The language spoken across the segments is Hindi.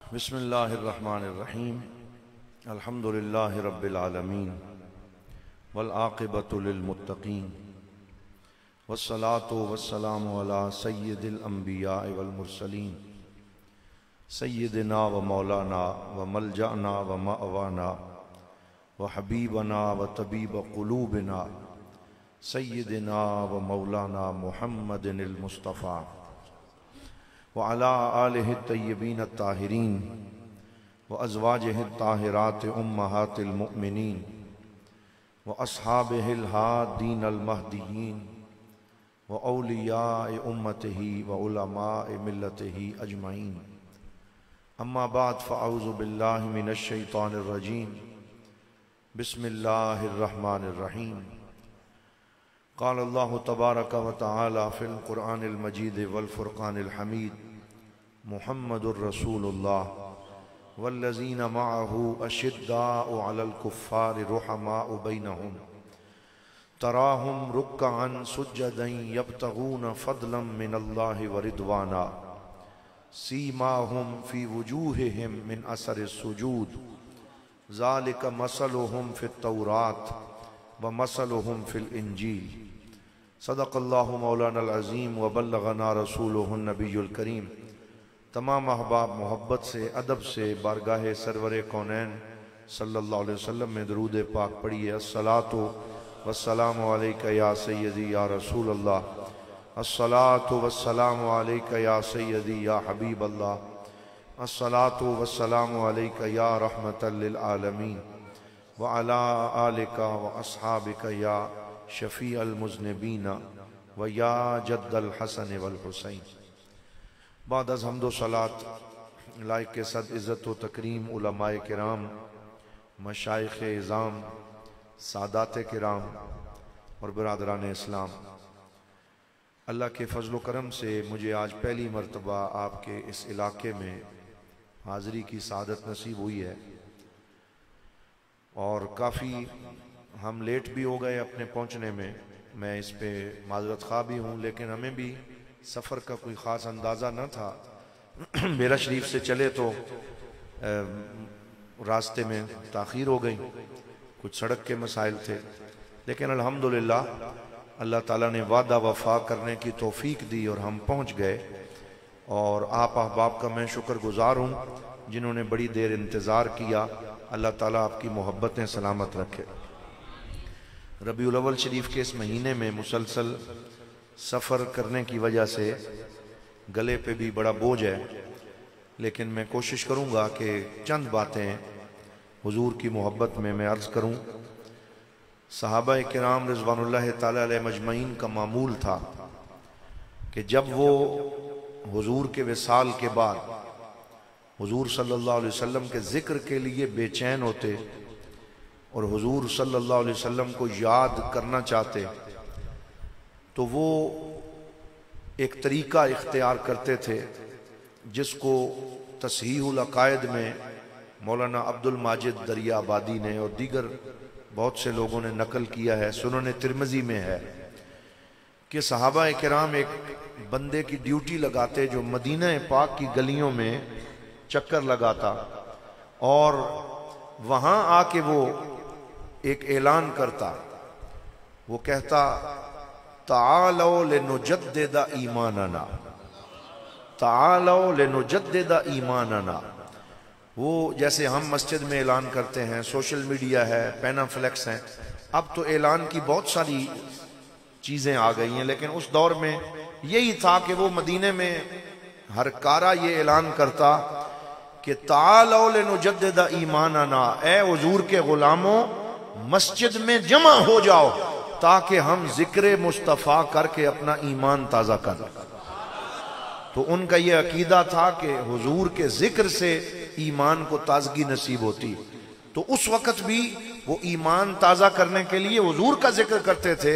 बिस्मिल्लाहिर्रहमानिर्रहीम अल्हम्दुलिल्लाहि रब्बिल आलमीन वल आक़िबतु लिल मुत्तक़ीन वस्सलातु वस्सलामु अला सय्यिदिल अंबिया वल मुरसलीन सय्यिदिना व मौलाना व मलजाना व मअवाना व हबीबना व तबीब क़ुलूबिना सय्यिदिना व मौलाना मुहम्मदिनिल मुस्तफ़ा व अला आलिहि तय्यबीन ताहिरीन व अज़वाजिहि ताहिरात उम्महातिल मुमिनीन व अस्हाबिहिल हादीनल महदीयीन व औलियाए उम्मतिही व उलमाए मिल्लतिही अजमईन। अम्मा बाद फ़अऊज़ु बिल्लाहि मिनश शैतानिर रजीम। बिस्मिल्लाहिर रहमानिर रहीम। क़ाल अल्लाहु तबारक व तआला फ़िल क़ुरआनिल मजीद वल फ़ुरक़ानिल हमीद मुहम्मदुर रसूलुल्लाह वल्लज़ीना मअहू अशिद्दाउ अलल कुफ़्फ़ारि रुहमाउ बैनहुम तराहुम रुक्कअन सुज्जदन यब्तगून फ़ज़लन मिनल्लाहि व रिदवाना सीमाहुम फ़ी वुजूहिहिम मिन असरिस सुजूद ज़ालिका मसलुहुम फ़ित तौरात व मसलुहुम फ़िल इंजील। सदक़ल्लाहु मौलानल अज़ीम व बल्लगना रसूलुहुन नबियुल करीम। तमाम अहबाब मोहब्बत से अदब से बारगाह सरवरे कौनैन सल्लल्लाहु अलैहि वसल्लम में दरूद पाक पढ़िए। अस्सलातु वस्सलामु अलैका या सय्यदी या रसूल अल्लाह, अस्सलातु वस्सलामु अलैका या सय्यदी या हबीब अल्लाह, अस्सलातु वस्सलामु अलैका या रहमतल लिल आलमीन व अला आलिका व अस्हाबिका या शफ़ीअल मुज़निबीन व या जद्दल हसन वल हुसैन। बाद अज़ हम्दो सलात लायक के सद इज़्ज़त व तकरीम उलमाए किराम, मशाइख़ इज़ाम, सादात किराम और बिरादरान इस्लाम, अल्लाह के फ़ज़्ल व करम से मुझे आज पहली मरतबा आपके इस इलाके में हाज़री की सादत नसीब हुई है और काफ़ी हम लेट भी हो गए अपने पहुँचने में। मैं इस पे माज़रत ख़्वाह भी हूँ, लेकिन हमें भी सफ़र का कोई ख़ास अंदाज़ा न था। मेरा शरीफ से चले तो रास्ते में ताख़ीर हो गई, कुछ सड़क के मसाइल थे, लेकिन अल्हम्दुलिल्लाह अल्लाह ताला ने वादा वफ़ा करने की तौफ़ीक दी और हम पहुँच गए। और आप अहबाब का मैं शुक्रगुज़ार हूँ जिन्होंने बड़ी देर इंतज़ार किया। अल्लाह ताला आपकी मोहब्बतें सलामत रखे। रबीउल अव्वल शरीफ के इस महीने में मुसलसल सफ़र करने की वजह से गले पे भी बड़ा बोझ है, लेकिन मैं कोशिश करूँगा कि चंद बातें हुजूर की मोहब्बत में मैं अर्ज़ करूँ। सहाबा किराम रिज़वानुल्लाह ताला अलैहि मजमईन का मामूल था कि जब वो हुजूर के विसाल के बाद हुजूर सल्लल्लाहु अलैहि वसल्लम के ज़िक्र के लिए बेचैन होते और हुजूर सल्लल्लाहु अलैहि वसल्लम को याद करना चाहते तो वो एक तरीका इख्तियार करते थे जिसको तस्हीहुल अक़ायद में मौलाना अब्दुल माजिद दरियाबादी ने और दीगर बहुत से लोगों ने नकल किया है, सुनन तिरमिज़ी में है कि सहाबा किराम एक बंदे की ड्यूटी लगाते जो मदीना पाक की गलियों में चक्कर लगाता और वहाँ आके वो एक ऐलान करता। वो कहता तालो लिनुजद्दिदा ईमानना, तालो लिनुजद्दिदा ईमानना। वो जैसे हम मस्जिद में ऐलान करते हैं, सोशल मीडिया है, पैनाफ्लेक्स हैं, अब तो ऐलान की बहुत सारी चीज़ें आ गई हैं, लेकिन उस दौर में यही था कि वो मदीने में हर कारा ये ऐलान करता कि तालो लिनुजद्दिदा ईमानना, ए हुजूर के गुलामों मस्जिद में जमा हो जाओ ताकि हम जिक्र मुस्तफ़ा करके अपना ईमान ताज़ा कर। तो उनका यह अकीदा था कि हुजूर के जिक्र से ईमान को ताजगी नसीब होती। तो उस वक़्त भी वो ईमान ताज़ा करने के लिए हुजूर का जिक्र करते थे।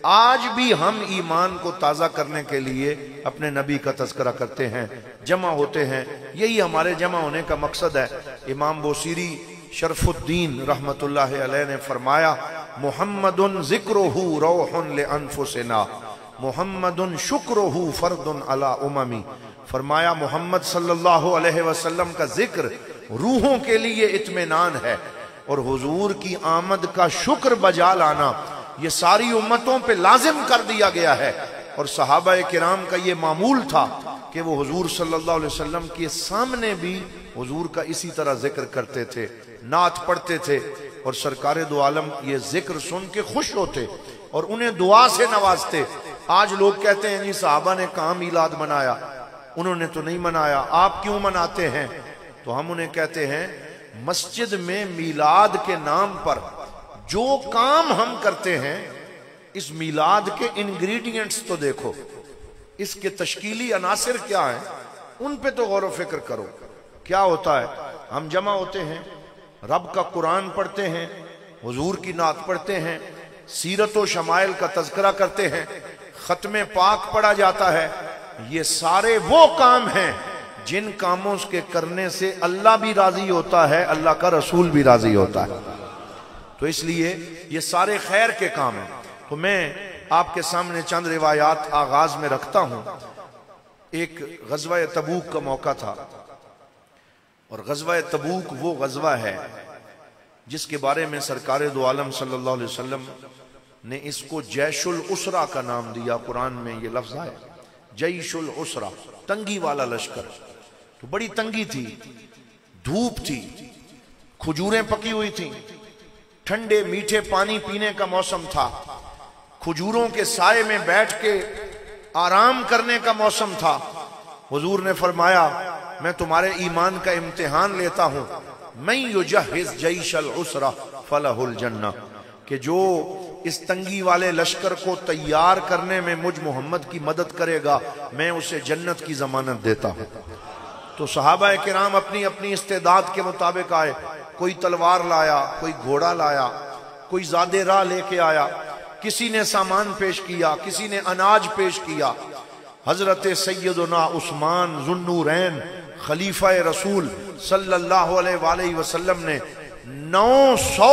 आज भी हम ईमान को ताज़ा करने के लिए अपने नबी का तज़किरा करते हैं, जमा होते हैं। यही हमारे जमा होने का मकसद है। इमाम बोसीरी शरफुद्दीन रहमतुल्लाह अलैह ने फरमाया, मुहम्मदुन ज़िक्रुहु रौहुन लिअन्फुसिना, मुहम्मदुन शुक्रुहु फर्दुन अला उममी, फरमाया मोहम्मद सल्लल्लाहु अलैहि वसल्लम का जिक्र रूहों के लिए इत्मीनान है, और हुजूर की आमद का शुक्र बजा लाना ये सारी उम्मतों पे लाजिम कर दिया गया है। और सहाबा किराम का ये मामूल था कि वो हुजूर सल्लल्लाहु अलैहि वसल्लम के सामने भी हुजूर का इसी तरह जिक्र करते थे, नात पढ़ते थे, और सरकार दो आलम ये जिक्र सुन के खुश होते और उन्हें दुआ से नवाजते। आज लोग कहते हैं जी सहाबा ने कहाँ मीलाद मनाया, उन्होंने तो नहीं मनाया, आप क्यों मनाते हैं? तो हम उन्हें कहते हैं मस्जिद में मीलाद के नाम पर जो काम हम करते हैं, इस मीलाद के इंग्रेडिएंट्स तो देखो, इसके तश्कीली अनासिर क्या है, उन पे तो गौर व फिक्र करो। क्या होता है, हम जमा होते हैं, रब का कुरान पढ़ते हैं, हुजूर की नात पढ़ते हैं, सीरत व शमाइल का तज़किरा करते हैं, खत्मे पाक पढ़ा जाता है। ये सारे वो काम हैं जिन कामों के करने से अल्लाह भी राजी होता है, अल्लाह का रसूल भी राजी होता है। तो इसलिए ये सारे खैर के काम हैं। तो मैं आपके सामने चंद रिवायात आगाज में रखता हूं। एक गज़वा तबूक का मौका था, और गज़वा तबूक वो गज़वा है जिसके बारे में सरकार दो आलम सल्लल्लाहु अलैहि वसल्लम ने इसको जैशुल उसरा का नाम दिया। कुरान में ये लफ्ज है जैशुल उसरा, तंगी वाला लश्कर। तो बड़ी तंगी थी, धूप थी, खजूरें पकी हुई थी, ठंडे मीठे पानी पीने का मौसम था, खजूरों के साए में बैठ के आराम करने का मौसम था। हुजूर ने फरमाया मैं तुम्हारे ईमान का इम्तिहान लेता हूं, मैं युजहिज़ जैशल उसरा फलहुल जन्नह, कि जो इस तंगी वाले लश्कर को तैयार करने में मुझ मोहम्मद की मदद करेगा, मैं उसे जन्नत की जमानत देता हूं। तो सहाबा किराम अपनी अपनी इस्तेदाद के मुताबिक आए। कोई तलवार लाया, कोई घोड़ा लाया, कोई ज़ादे राह लेके आया, किसी ने सामान पेश किया, किसी ने अनाज पेश किया। हजरत सैयदना उस्मान ज़ुन्नूरैन खलीफा रसूल सल्लल्लाहु अलैहि वसल्लम ने 900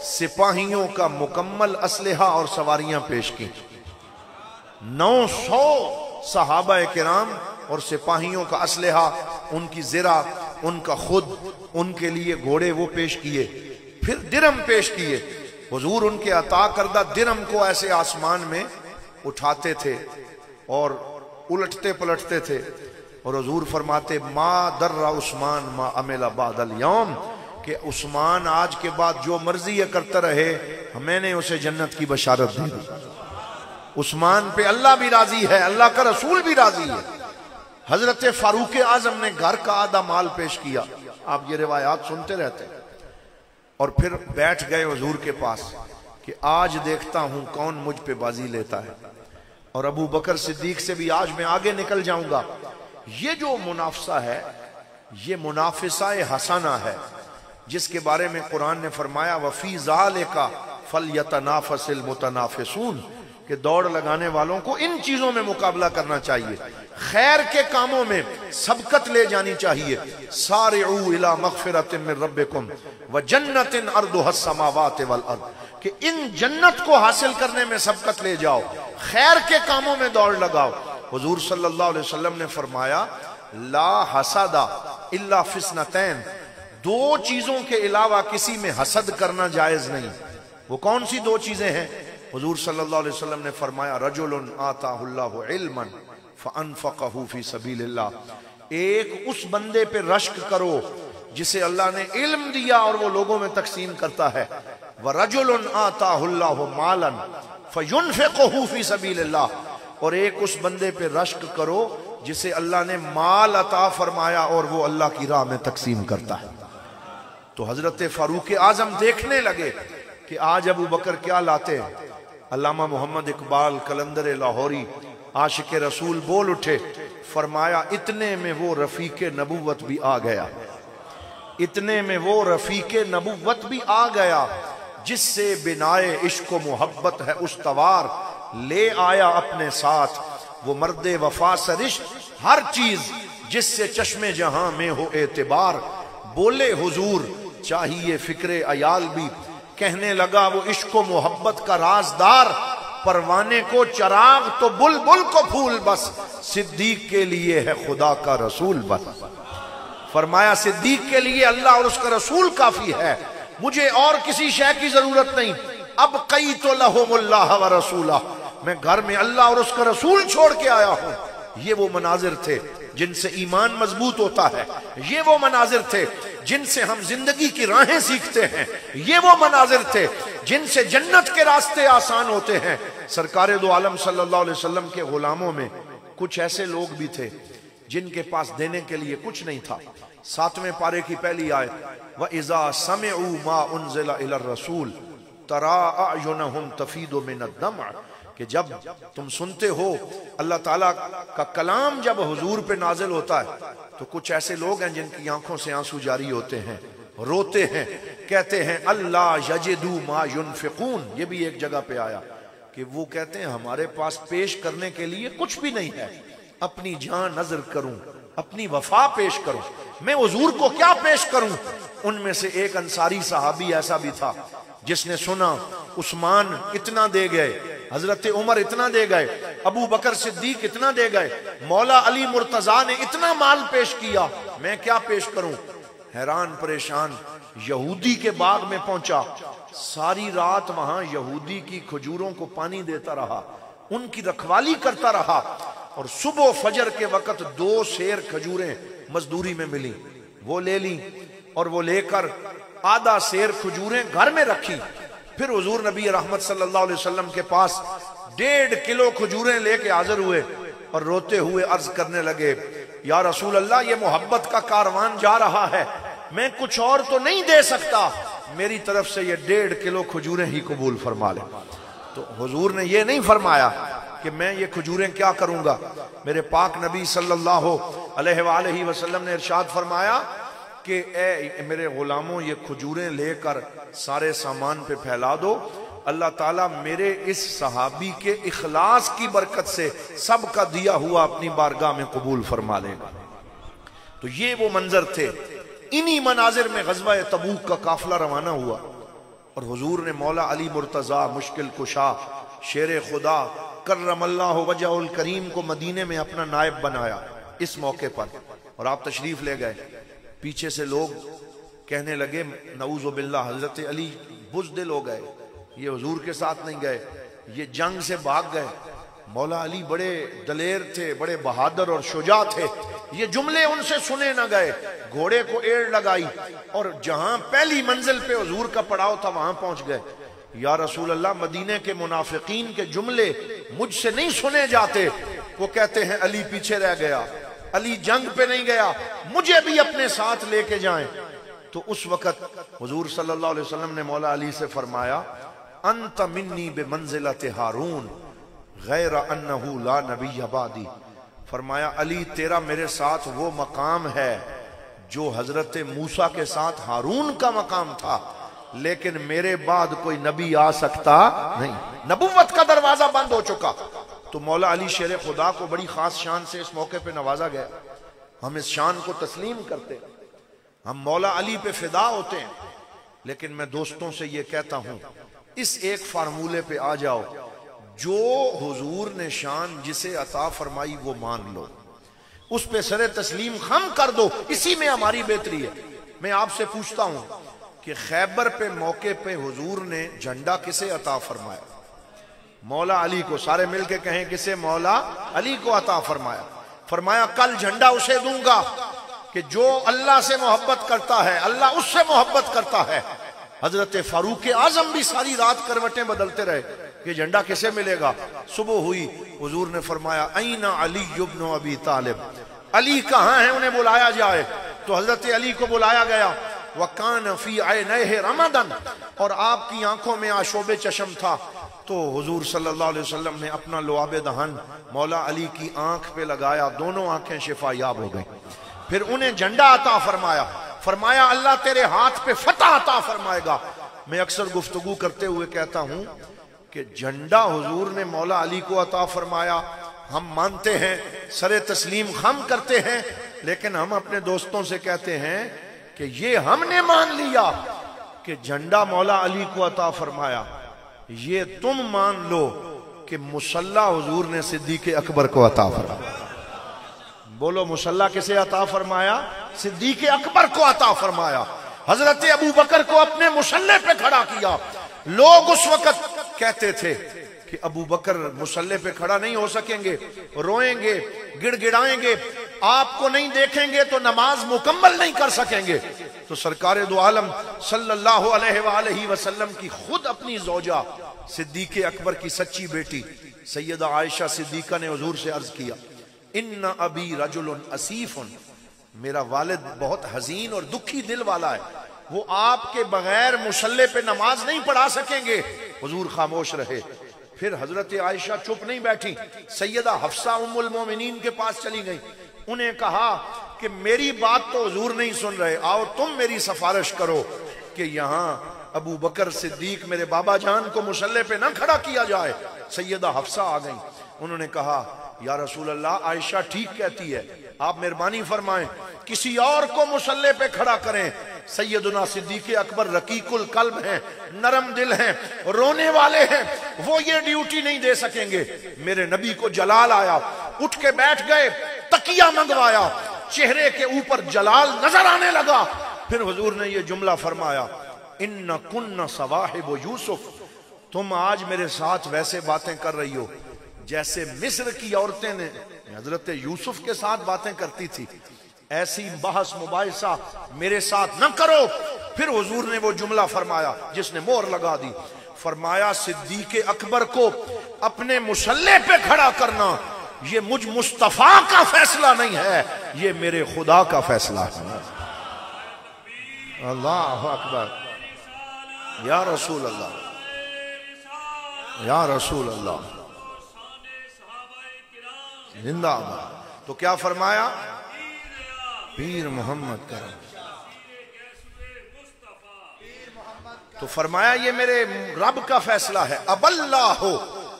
सिपाहियों का मुकम्मल असलहा और सवारियां पेश की। 900 सहाबा किराम और सिपाहियों का असलहा, उनकी ज़िरा, उनका खुद, उनके लिए घोड़े वो पेश किए। फिर दिरम पेश किए। हुजूर उनके अता करदा दिरम को ऐसे आसमान में उठाते थे और उलटते पलटते थे, और हुजूर फरमाते मा दर्रा उस्मान मा अमिला बादल यौम, कि उस्मान आज के बाद जो मर्जी ये करता रहे, मैंने उसे जन्नत की बशारत दी। उस्मान पे अल्लाह भी राजी है, अल्लाह का रसूल भी राजी है। हजरत फारूक आजम ने घर का आधा माल पेश किया। आप ये रिवायात सुनते रहते हैं। और फिर बैठ गए हुजूर के पास कि आज देखता हूं कौन मुझ पे बाजी लेता है, और अबू बकर सिद्दीक से भी आज मैं आगे निकल जाऊंगा। ये जो मुनाफसा है, ये मुनाफिसा हसना है, जिसके बारे में कुरान ने फरमाया वफी ज़ालिका फलयतनाफसिल मुतनाफिसून, कि दौड़ लगाने वालों को इन चीजों में मुकाबला करना चाहिए, खैर के कामों में सबकत ले जानी चाहिए। सारिऊ इला मगफिरतिन मिन रब्बिकुम व जन्नतिन अर्दुहस समावाति वल अर्द, कि इन जन्नत को हासिल करने में सबकत ले जाओ, खैर के कामों में दौड़ लगाओ। हुजूर सल्लल्लाहु अलैहि वसल्लम ने फरमाया ला हसदा इल्ला फिस्नतैन, दो चीजों के अलावा किसी में हसद करना जायज नहीं। वो कौन सी दो चीजें हैं? हुजूर सल्लल्लाहु अलैहि वसल्लम ने फरमाया रजुलन आताहुल्लाहु इल्मन फअनफक़हु फी सबीलिल्लाह, एक उस बंदे पे रश्क करो जिसे अल्लाह ने इल्म दिया और वो लोगों में तकसीम करता है। व रजुलन आताहुल्लाहु मालन फयुनफ़िक़हु फी सबीलिल्लाह, और एक उस बंदे पे रश्क करो जिसे अल्लाह ने माल अता फरमाया और वो अल्लाह की राह में तकसीम करता है। तो हजरत फारूक आजम देखने लगे कि आज अबू बकर क्या लाते हैं। अल्लामा मोहम्मद इकबाल कलंदर लाहौरी आशिक रसूल बोल उठे, फरमाया इतने में वो रफीक नबुव्वत भी आ गया, इतने में वो रफीक नबुव्वत भी आ गया, जिससे बिनाए इश्क व मोहब्बत है उस्तवार, ले आया अपने साथ वो मर्दे वफा सरिश, हर चीज जिससे चश्मे जहां में हो एतबार। बोले हुजूर चाहिए फिक्रे अयाल भी, कहने लगा वो इश्क व मोहब्बत का राजदार, परवाने को चराग तो बुलबुल को फूल बस, सिद्दीक के लिए है खुदा का रसूल बस। फरमाया सिद्दीक के लिए अल्लाह और उसका रसूल काफी है, मुझे और किसी शय की जरूरत नहीं। अब कई तो लहुमुल्लाह व रसूला, मैं घर में अल्लाह और उसका रसूल छोड़ के आया हूं। ये वो मनाजिर थे जिनसे ईमान मजबूत होता है, ये वो मनाजिर थे जिनसे हम जिंदगी की राहें सीखते हैं, ये वो मनाजिर थे जिनसे जन्नत के रास्ते आसान होते हैं। सरकार दो आलम सल्लल्लाहु अलैहि वसल्लम के गुलामों में कुछ ऐसे लोग भी थे जिनके पास देने के लिए कुछ नहीं था। 7वें पारे की पहली आयत, व इज़ा समिअू मा उन्ज़िला इलर रसूल तरा अयुनहुम तफीदु मिनद-दम, कि जब तुम सुनते हो अल्लाह ताला का कलाम जब हुजूर पे नाजिल होता है तो कुछ ऐसे लोग हैं जिनकी आंखों से आंसू जारी होते हैं, रोते हैं, कहते हैं अल्लाह यजिदू मा युनफिकून। ये भी एक जगह पे आया कि वो कहते हैं हमारे पास पेश करने के लिए कुछ भी नहीं है, अपनी जान नजर करूं, अपनी वफा पेश करूं, मैं हुजूर को क्या पेश करूं। उनमें से एक अंसारी सहाबी ऐसा भी था जिसने सुना उस्मान इतना दे गए, हजरत उमर इतना दे गए, अबू बकर सिद्दीक इतना दे गए, मौला अली मुर्तजा ने इतना माल पेश किया, मैं क्या पेश करूं। हैरान परेशान यहूदी के बाग में पहुंचा, सारी रात वहां यहूदी की खजूरों को पानी देता रहा, उनकी रखवाली करता रहा, और सुबह फजर के वक्त 2 सेर खजूरें मजदूरी में मिली, वो ले ली और वो लेकर आधा सेर खजूरें घर में रखी। फिर हुजूर नबी रहमत सल्लल्लाहु अलैहि वसल्लम के पास 1.5 किलो खजूरें लेके हाजिर हुए और रोते हुए अर्ज करने लगे, या रसूल अल्लाह, ये मोहब्बत का कारवान जा रहा है, मैं कुछ और तो नहीं दे सकता, मेरी तरफ से ये 1.5 किलो खजूरें ही कबूल फरमा ले। तो हुजूर ने ये नहीं फरमाया कि मैं ये खजूरें क्या करूंगा। मेरे पाक नबी सल्लल्लाहु अलैहि वसल्लम ने इरशाद फरमाया कि ए मेरे गुलामों, ये खजूरें लेकर सारे सामान पे फैला दो, अल्लाह ताला मेरे इस सहाबी के इखलास की बरकत से सबका दिया हुआ अपनी बारगाह में कबूल फरमा लेगा। तो ये वो मंजर थे। इन्हीं मनाजिर में गज़वा तबूक का काफिला रवाना हुआ और हुजूर ने मौला अली मुर्तजा मुश्किल कुशा शेर खुदा कर्रमल्लाहु वजहुल करीम को मदीने में अपना नायब बनाया इस मौके पर, और आप तशरीफ ले गए। पीछे से लोग कहने लगे नऊज़ु बिल्लाह, हजरत अली बुज़दिल हो गए, ये हुजूर के साथ नहीं गए, ये जंग से भाग गए। मौला अली बड़े दलेर थे, बड़े बहादुर और शुजा थे, ये जुमले उनसे सुने न गए। घोड़े को एड़ लगाई और जहां पहली मंजिल पे हुजूर का पड़ाव था वहां पहुंच गए। या रसूल अल्लाह, मदीने के मुनाफिकीन के जुमले मुझसे नहीं सुने जाते। वो कहते हैं अली पीछे रह गया, अली जंग पे नहीं गया, मुझे भी अपने साथ लेके जाएं। तो उस वक्त हुजूर सल्लल्लाहु अलैहि वसल्लम ने मौला अली से फरमाया, अंत मिन्नी बिमंजिलत हारून गैर अन्नहु ला नबी बादी। फरमाया अली, तेरा मेरे साथ वो मकाम है जो हजरत मूसा के साथ हारून का मकाम था, लेकिन मेरे बाद कोई नबी आ सकता नहीं, नबुव्वत का दरवाजा बंद हो चुका। तो मौला अली शेर खुदा को बड़ी खास शान से इस मौके पे नवाजा गया। हम इस शान को तस्लीम करते, हम मौला अली पे फिदा होते हैं। लेकिन मैं दोस्तों से ये कहता हूं, इस एक फार्मूले पे आ जाओ, जो हुजूर ने शान जिसे अता फरमाई वो मान लो, उस पे सरे तस्लीम खम कर दो, इसी में हमारी बेहतरी है। मैं आपसे पूछता हूं कि खैबर पे मौके पे हुजूर ने झंडा किसे अता फरमाया? मौला अली को। सारे मिलके कहें किसे? मौला अली को अता फरमाया। फरमाया कल झंडा उसे दूंगा कि जो अल्लाह से मोहब्बत करता है, अल्लाह उससे मोहब्बत करता है। हजरत फारूक आजम भी सारी रात करवटें बदलते रहे कि झंडा किसे मिलेगा। सुबह हुई, हुजूर ने फरमाया ऐना अली इब्न अबी तालिब, अली कहाँ है, उन्हें बुलाया जाए। तो हजरत अली को बुलाया गया। वकान फी ऐनैहि रमदन, और आपकी आंखों में आशोबे चशम था। तो हुजूर सल्लल्लाहु अलैहि वसल्लम ने अपना लुआबे दहन मौला अली की आंख पे लगाया, दोनों आंखें शिफायाब हो गई। फिर उन्हें झंडा अता फरमाया। फरमाया अल्लाह तेरे हाथ पे फतह अता फरमाएगा। मैं अक्सर गुफ्तगू करते हुए कहता हूं कि झंडा हुजूर ने मौला अली को अता फरमाया, हम मानते हैं, सरे तस्लीम खम करते हैं, लेकिन हम अपने दोस्तों से कहते हैं कि ये हमने मान लिया कि झंडा मौला अली को अता फरमाया, ये तुम मान लो कि मुसल्ला हुजूर ने सिद्दीक अकबर को अता फरमाया। बोलो, मुसल्ला किसे अता फरमाया? सिद्दीक अकबर को अता फरमाया। हजरत अबू बकर को अपने मुसल्ले पे खड़ा किया। लोग उस वक्त कहते थे कि अबू बकर मुसल्ले पे खड़ा नहीं हो सकेंगे, रोएंगे, गिड़गिड़ाएंगे, आपको नहीं देखेंगे तो नमाज मुकम्मल नहीं कर सकेंगे। तो सरकार दो आलम सल्लल्लाहु अलैहि वसल्लम की खुद अपनी ज़ौजा सिद्दीक अकबर की सच्ची बेटी सैयदा आयशा सिद्दीका ने हुजूर से अर्ज किया, इन्ना अबी रजुलन असीफुन, मेरा वालिद बहुत हजीन और दुखी दिल वाला है, वो आपके बगैर मुसल्ले पे नमाज नहीं पढ़ा सकेंगे। हुजूर खामोश रहे। फिर हजरत आयशा चुप नहीं बैठी, सैयदा हफ्सा उम्मुल मोमिनीन के पास चली गई। उन्हें कहा कि मेरी बात तो हुजूर नहीं सुन रहे, आओ तुम मेरी सिफारिश करो कि यहाँ अबू बकर सिद्दीक मेरे बाबा जान को मुसल्ले पे ना खड़ा किया जाए। सैयदा हफ्सा आ गई। उन्होंने कहा, या रसूल अल्लाह, आयशा ठीक कहती है, आप मेहरबानी फरमाएं किसी और को मुसल्ले पे खड़ा करें। सैयदुना सिद्दीक अकबर रकीकुल कल्ब हैं, नरम दिल हैं, रोने वाले हैं, वो ये ड्यूटी नहीं दे सकेंगे। मेरे नबी को जलाल आया, उठ के बैठ गए, तकिया मंगवाया, चेहरे के ऊपर जलाल नजर आने लगा। फिर हुजूर ने ये जुमला फरमाया, इन्ना कुन्ना सवाहिबु यूसुफ, तुम आज मेरे साथ वैसे बातें कर रही हो जैसे मिस्र की औरतें ने हजरत यूसुफ के साथ बातें करती थी। ऐसी बहस मुबाहिसा मेरे साथ न करो। फिर हुजूर ने वो जुमला फरमाया जिसने मोहर लगा दी। फरमाया, सिद्दीक अकबर को अपने मुसल्ले पे खड़ा करना ये मुझ मुस्तफा का फैसला नहीं है, ये मेरे खुदा का फैसला है। अल्लाह अकबर, या रसूल अल्लाह, या रसूल अल्लाह, जिंदाबाद। तो क्या फरमाया? पीर मोहम्मद करम। तो फरमाया ये मेरे रब का फैसला है। अबल्लाहु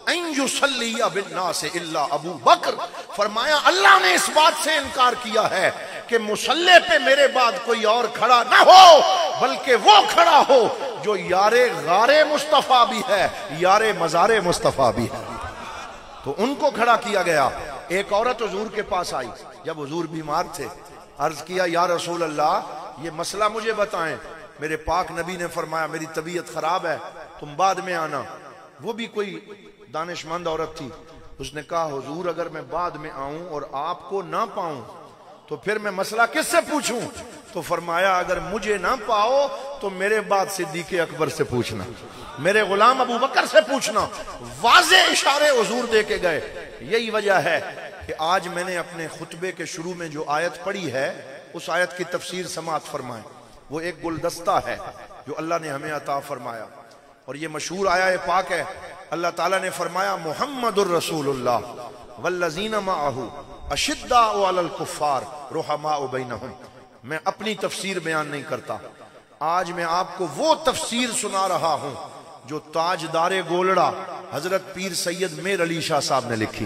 अन युसल्लिया बिन्नास इल्ला अबू बकर, फरमाया अल्लाह ने इस बात से इनकार किया है कि मुसल्ले पे मेरे बाद कोई और खड़ा ना हो, बल्कि वो खड़ा हो जो यारे गारे मुस्तफा भी है, यारे मजारे मुस्तफा भी है। तो उनको खड़ा किया गया। एक औरत हुजूर के पास आई जब हुजूर बीमार थे। अर्ज किया, या रसूल अल्लाह, ये मसला मुझे बताएं। मेरे पाक नबी ने फरमाया, मेरी तबीयत खराब है, तुम बाद में आना। वो भी कोई दानिशमंद औरत थी। उसने कहा, हुजूर अगर मैं बाद में आऊं और आपको ना पाऊं तो फिर मैं मसला किससे पूछूं? तो फरमाया, अगर मुझे ना पाओ तो मेरे बाद सिद्दीक अकबर से पूछना, मेरे गुलाम अबू बकर से पूछना। वाज़े इशारे हुजूर दे के गए। यही वजह है कि आज मैंने अपने खुतबे के शुरू में जो आयत पढ़ी है उस आयत की तफसीर समात फरमाए। वो एक गुलदस्ता है जो अल्लाह ने हमें अता फरमाया और ये मशहूर आया पाक है। अल्लाह ताला ने फरमाया, मुहम्मदुर रसूलुल्लाह वल्लज़ीना मअहू अशिद्दाउ अलल कुफ्फार रुहमाउ बैनहुम। मैं अपनी तफसीर बयान नहीं करता, आज मैं आपको वो तफसीर सुना रहा हूं जो ताजदारे गोलड़ा हजरत पीर सैयद मेर अली शाह साहब ने लिखी।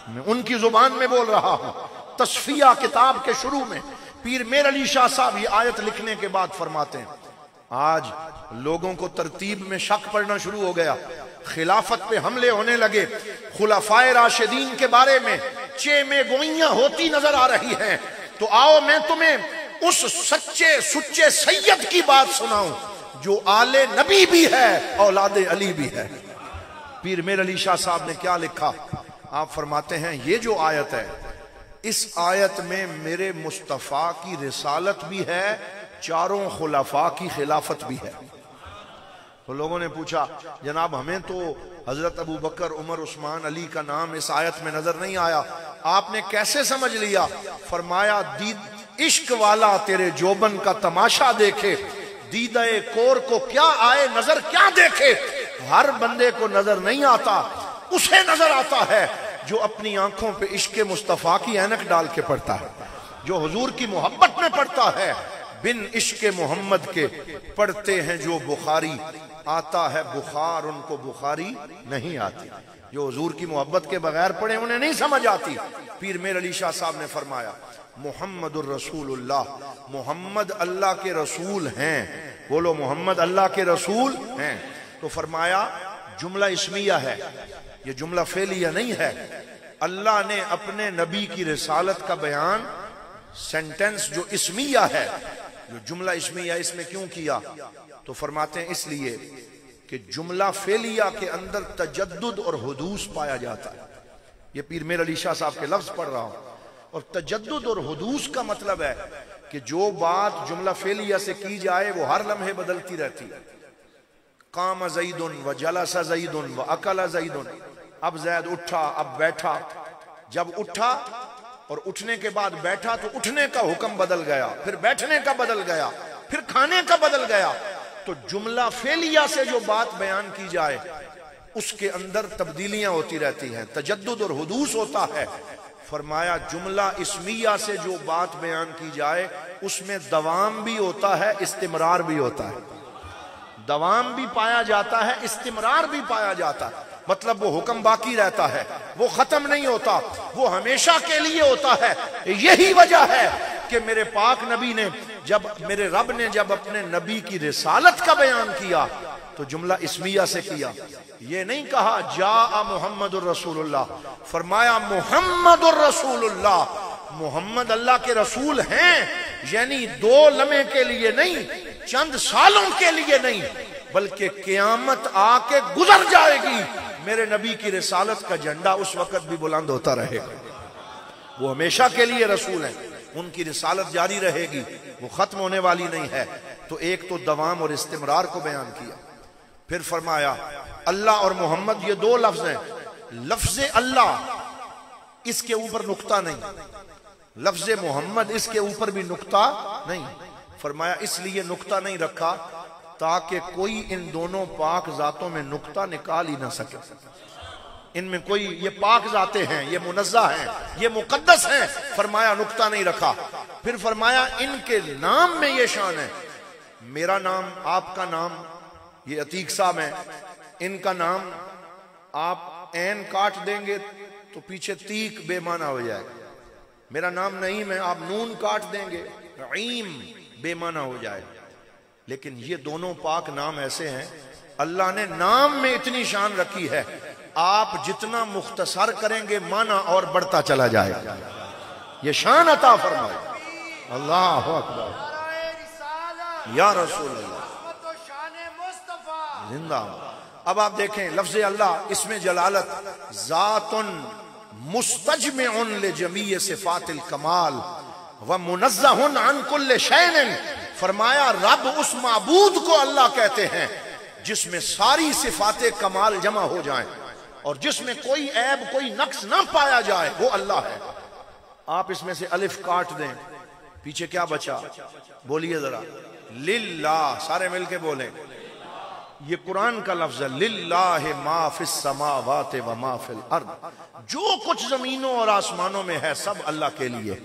मैं उनकी जुबान में बोल रहा हूं। तस्फिया किताब के शुरू में पीर मेर अली शाह साहब ये आयत लिखने के बाद फरमाते हैं, आज लोगों को तरतीब में शक पड़ना शुरू हो गया, खिलाफत पे हमले होने लगे, खुलाफाए राशिदीन के बारे में चे में गोइयां होती नजर आ रही हैं। तो आओ मैं तुम्हें उस सच्चे सुच्चे सैयद की बात सुनाऊं जो आले नबी भी है, औलादे अली भी है। पीर मेर अली शाह साहब ने क्या लिखा? आप फरमाते हैं, ये जो आयत है, इस आयत में मेरे मुस्तफा की रिसालत भी है, चारों खुलाफा की खिलाफत भी है। तो लोगों ने पूछा, जनाब हमें तो हजरत अबू बकर, उमर, उस्मान, अली का नाम इस आयत में नजर नहीं आया, आपने कैसे समझ लिया? फरमाया, दीद इश्क वाला तेरे जोबन का तमाशा देखे, दीदाए कोर को क्या आए नजर क्या देखे। हर बंदे को नजर नहीं आता, उसे नजर आता है जो अपनी आंखों पे इश्क मुस्तफा की ऐनक डाल के पढ़ता है, जो हुजूर की मोहब्बत में पढ़ता है। बिन इश्क मोहम्मद के पढ़ते हैं जो बुखारी, आता है बुखार उनको बुखारी नहीं आती। जो हुजूर की मोहब्बत के बगैर पढ़े उन्हें नहीं समझ आती। पीर मेर अली शाह साहब ने फरमाया, मुहम्मदुर रसूलुल्लाह, मोहम्मद अल्लाह के रसूल हैं। बोलो, मोहम्मद अल्लाह के रसूल हैं। तो फरमाया, जुमला इस्मिया है, ये जुमला फेलिया नहीं है। अल्लाह ने अपने नबी की रिसालत का बयान सेंटेंस जो इसमिया है, जो जुमला इसमिया, इसमें क्यों किया? तो फरमाते हैं इसलिए कि जुमला फेलिया के अंदर तजद्दुद और हुदूस पाया जाता है। ये पीर मेर अली शाह साहब के लफ्ज पढ़ रहा हूं। और तजद्दुद और हुदूस का मतलब है कि जो बात जुमला फेलिया से की जाए वो हर लम्हे बदलती रहती है। काम ज़ैदुन व जलसा ज़ैदुन व अकला ज़ैदुन, अब जैद उठा, अब बैठा। जब उठा और उठने के बाद बैठा तो उठने का हुक्म बदल गया, फिर बैठने का बदल गया, फिर खाने का बदल गया। तो जुमला फेलिया से जो बात बयान की जाए उसके अंदर तब्दीलियां होती रहती हैं, तजद्दुद और हुदूस होता है। फरमाया जुमला इस्मिया से जो बात बयान की जाए उसमें दवाम भी होता है, इस्तिमरार भी होता है। दवाम भी पाया जाता है, इस्तिमरार भी पाया जाता है। मतलब वो हुक्म बाकी रहता है, वो खत्म नहीं होता, वो हमेशा के लिए होता है। यही वजह है कि मेरे पाक नबी ने जब, मेरे रब ने जब अपने नबी की रिसालत का बयान किया तो जुमला इस्मिया से किया। ये नहीं कहा जा मुहम्मदुर रसूलुल्लाह, फरमाया मुहम्मदुर रसूलुल्लाह, मोहम्मद अल्लाह के रसूल हैं। यानी 2 लम्हे के लिए नहीं, चंद सालों के लिए नहीं, बल्कि क़यामत आके गुजर जाएगी, मेरे नबी की रिसालत का झंडा उस वक्त भी बुलंद होता रहेगा। वो हमेशा के लिए रसूल हैं, उनकी रिसालत जारी रहेगी, वो खत्म होने वाली नहीं है। तो एक तो दवाम और इस्तिमरार को बयान किया। फिर फरमाया अल्लाह और मोहम्मद ये 2 लफ्ज हैं। लफ्ज अल्लाह इसके ऊपर नुक्ता नहीं, लफ्ज मोहम्मद इसके ऊपर भी नुक्ता नहीं। फरमाया इसलिए नुक्ता नहीं रखा ताकि कोई इन दोनों पाक जातों में नुक्ता निकाल ही ना सके। इनमें कोई, ये पाक जाते हैं, ये मुनज़्ज़ा हैं, ये मुकद्दस हैं, फरमाया नुक्ता नहीं रखा। फिर फरमाया इनके नाम में ये शान है, मेरा नाम, आपका नाम, ये अतीक साहब हैं, इनका नाम आप ऐन काट देंगे तो पीछे तीक बेमाना हो जाएगा। मेरा नाम नईम है, आप नून काट देंगे, ईम बेमाना हो जाएगा। लेकिन ये दोनों पाक नाम ऐसे हैं, अल्लाह ने नाम में इतनी शान रखी है, आप जितना मुख्तसर करेंगे माना और बढ़ता चला जाएगा। ये शान अता फरमाए। अल्लाह अकबर या रसूल अल्लाह जिंदा। अब आप देखें लफ्ज़ अल्लाह, इसमें जलालत, ज़ातुन मुस्तजमिउन लिजमीय सिफातिल कमाल व मुनज़्ज़हुन अन कुल्ल शैइन। फरमाया रब उस माबूद को अल्लाह कहते हैं जिसमें सारी सिफाते कमाल जमा हो जाएं और जिसमें कोई ऐब, कोई नक्स ना पाया जाए, वो अल्लाह है। आप इसमें से अलिफ काट दें, पीछे क्या बचा? बोलिए जरा, लिल्लाह, सारे मिलके बोले। ये कुरान का लफ्ज है, लिल्लाहि मा फिस समावाति व मा फिल अर्द। जो कुछ जमीनों और आसमानों में है सब अल्लाह के लिए।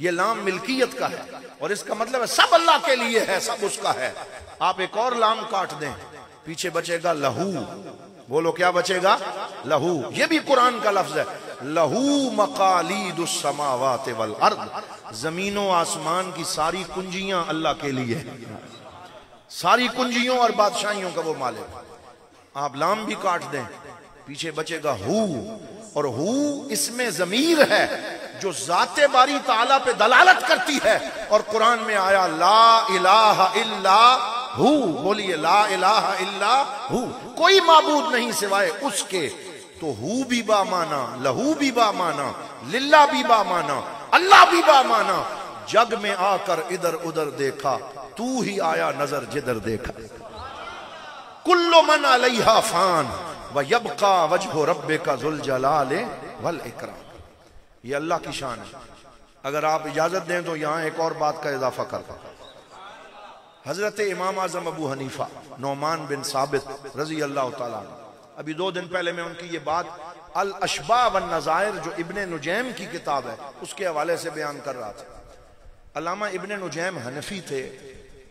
ये लाम मिल्कियत का है और इसका मतलब है सब अल्लाह के लिए है, सब उसका है। आप एक और लाम काट दें, पीछे बचेगा लहू। बोलो क्या बचेगा? लहू। ये भी कुरान का लफ्ज है, लहू मकालीदुस समावाति वल अर्द। जमीनों आसमान की सारी कुंजियां अल्लाह के लिए है, सारी कुंजियों और बादशाहियों का वो मालिक। आप लाम भी काट दें, पीछे बचेगा हू। और हू इसमें जमीर है जो जाते बारी ताला पे दलालत करती है। और कुरान में आया ला इलाहा इल्ला हू। बोलिए ला इलाहा इल्ला हू, कोई माबूद नहीं सिवाय उसके। तो हू भी बा माना, लहू भी बा माना, लिल्ला भी बा माना, अल्लाह भी बा माना। जग में आकर इधर उधर देखा, तू ही आया नजर जिधर देखा। कुल्लु मन अलैहा फान व यबका वजहु रब्बिका ज़ुल जलाले वल इकराम। ये अल्लाह की शान है। अगर आप इजाजत दें तो यहां एक और बात का इजाफा करता। हजरत इमाम आजम अबू हनीफा नौमान बिन साबित रजी अल्लाह तआला, अभी 2 दिन पहले मैं उनकी ये बात अल अशबा वन नज़ायर जो इब्ने नुजैम की किताब है उसके हवाले से बयान कर रहा था। अल्लामा इब्ने नुजैम हनफी थे।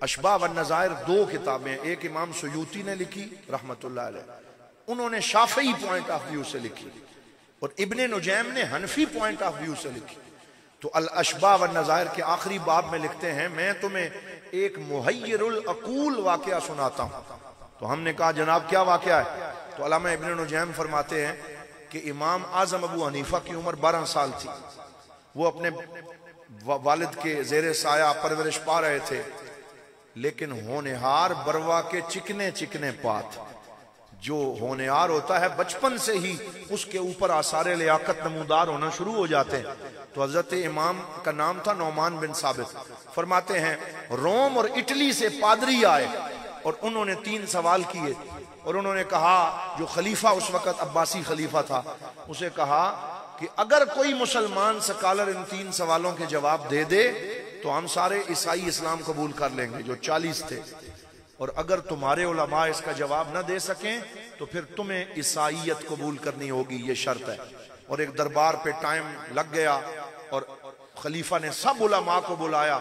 अशबा वन नज़ायर 2 किताबें, एक इमाम सुयूती ने लिखी रहमतुल्लाह अलैह, उन्होंने शाफई पॉइंट ऑफ व्यू से लिखी, और इब्ने नुजैम ने हनफी पॉइंट ऑफ व्यू से लिखी। तो अल अशबा व नज़ायर के आखिरी बाब में लिखते हैं, मैं तुम्हें एक मुहय्यरुल अकूल वाक़या सुनाता हूं। तो हमने कहा जनाब क्या वाक़या है? तो अल्लामा इब्ने नुजैम फरमाते हैं कि इमाम आजम अबू हनीफा की उम्र 12 साल थी। वो अपने वालिद के जेरे साया परवरिश पा रहे थे, लेकिन होनहार बरवा के चिकने चिकने पात, जो होनहार होता है बचपन से ही उसके ऊपर आसारे लियाकत नमूदार होना शुरू हो जाते हैं। तो हजरत इमाम का नाम था नौमान बिन साबित। फरमाते हैं रोम और इटली से पादरी आए और उन्होंने 3 सवाल किए और उन्होंने कहा, जो खलीफा उस वक्त अब्बासी खलीफा था, उसे कहा कि अगर कोई मुसलमान स्कॉलर इन 3 सवालों के जवाब दे दे तो हम सारे ईसाई इस्लाम कबूल कर लेंगे, जो 40 थे, और अगर तुम्हारे उलमा इसका जवाब न दे सकें तो फिर तुम्हें ईसाईयत कबूल करनी होगी, ये शर्त है। और एक दरबार पे टाइम लग गया और खलीफा ने सब उलमा को बुलाया।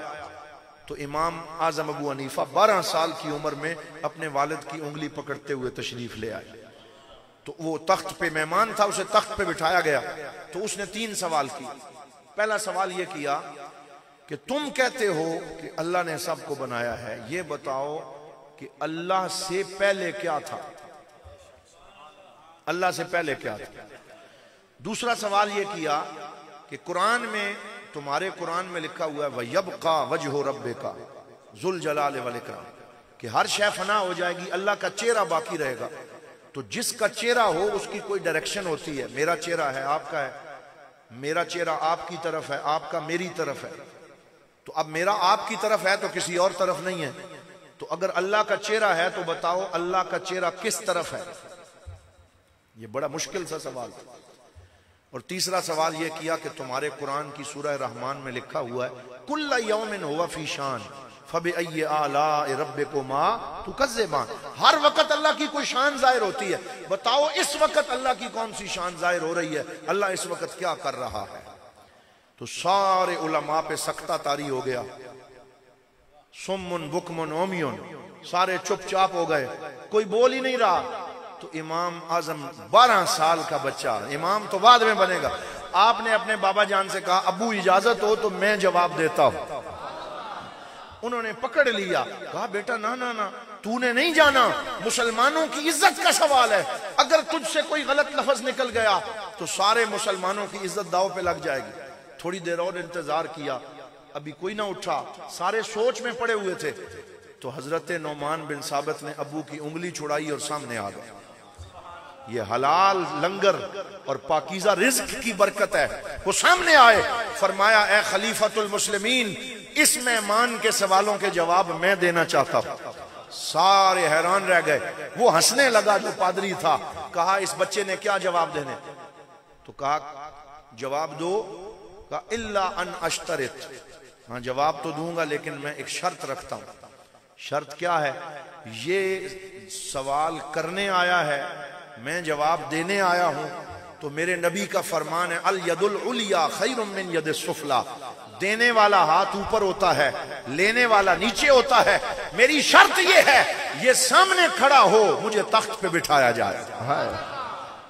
तो इमाम आजम अबू हनीफा 12 साल की उम्र में अपने वालिद की उंगली पकड़ते हुए तशरीफ ले आए। तो वो तख्त पे मेहमान था, उसे तख्त पे बिठाया गया। तो उसने 3 सवाल किए। पहला सवाल ये किया कि तुम कहते हो कि अल्लाह ने सबको बनाया है, ये बताओ कि अल्लाह से पहले क्या था? अल्लाह से पहले क्या था? दूसरा सवाल यह किया कि कुरान में, तुम्हारे कुरान में लिखा हुआ है वयब्का वजहु रब्बिका जुल जलाल वल इकराम, कि हर शय फना हो जाएगी, अल्लाह का चेहरा बाकी रहेगा। तो जिसका चेहरा हो उसकी कोई डायरेक्शन होती है। मेरा चेहरा है, आपका है, मेरा चेहरा आपकी तरफ है, आपका मेरी तरफ है। तो अब मेरा आपकी तरफ है तो किसी और तरफ नहीं है। तो अगर अल्लाह का चेहरा है तो बताओ अल्लाह का चेहरा किस तरफ है? ये बड़ा मुश्किल सा सवाल था। और तीसरा सवाल यह किया कि तुम्हारे कुरान की सूरह रहमान में लिखा हुआ है कुल्ला यौमिन हुवा फी शान फबिअय्यि आलाइ रब्बिकुमा तुकज़्ज़िबान, हर वक्त अल्लाह की कोई शान जाहिर होती है, बताओ इस वक्त अल्लाह की कौन सी शान जाहिर हो रही है, अल्लाह इस वक्त क्या कर रहा है? तो सारे उलमा पे सख्ता तारी हो गया। सुम्मुन बुकमुन उम्युन, सारे चुपचाप हो गए, कोई बोल ही नहीं रहा। तो इमाम आजम 12 साल का बच्चा, इमाम तो बाद में बनेगा, आपने अपने बाबा जान से कहा अबू इजाजत हो तो मैं जवाब देता हूं। उन्होंने पकड़ लिया, कहा बेटा ना ना ना, तूने नहीं जाना, मुसलमानों की इज्जत का सवाल है, अगर तुझसे कोई गलत लफ्ज निकल गया तो सारे मुसलमानों की इज्जत दाव पे लग जाएगी। थोड़ी देर और इंतजार किया, अभी कोई ना उठा, सारे सोच में पड़े हुए थे। तो हजरत नौमान बिन साबित ने अबू की उंगली छुड़ाई और सामने आ गए। ये हलाल लंगर और पाकीज़ा रिज़्क की बरकत है। वो सामने आए, फरमाया ए खलीफतुल मुस्लिमीन, इस मेहमान के सवालों के जवाब मैं देना चाहता हूं। सारे हैरान रह गए। वो हंसने लगा जो पादरी था, कहा इस बच्चे ने क्या जवाब देने? तो कहा जवाब दो। कहा इल्ला अन अश्तरित, हाँ जवाब तो दूंगा लेकिन मैं एक शर्त रखता हूं। शर्त क्या है? ये सवाल करने आया है, मैं जवाब देने आया हूं, तो मेरे नबी का फरमान है अल यदुल उलिया खैरुम मिन यदिस सुफला, देने वाला हाथ ऊपर होता है, लेने वाला नीचे होता है। मेरी शर्त यह है, ये सामने खड़ा हो, मुझे तख्त पे बिठाया जाए,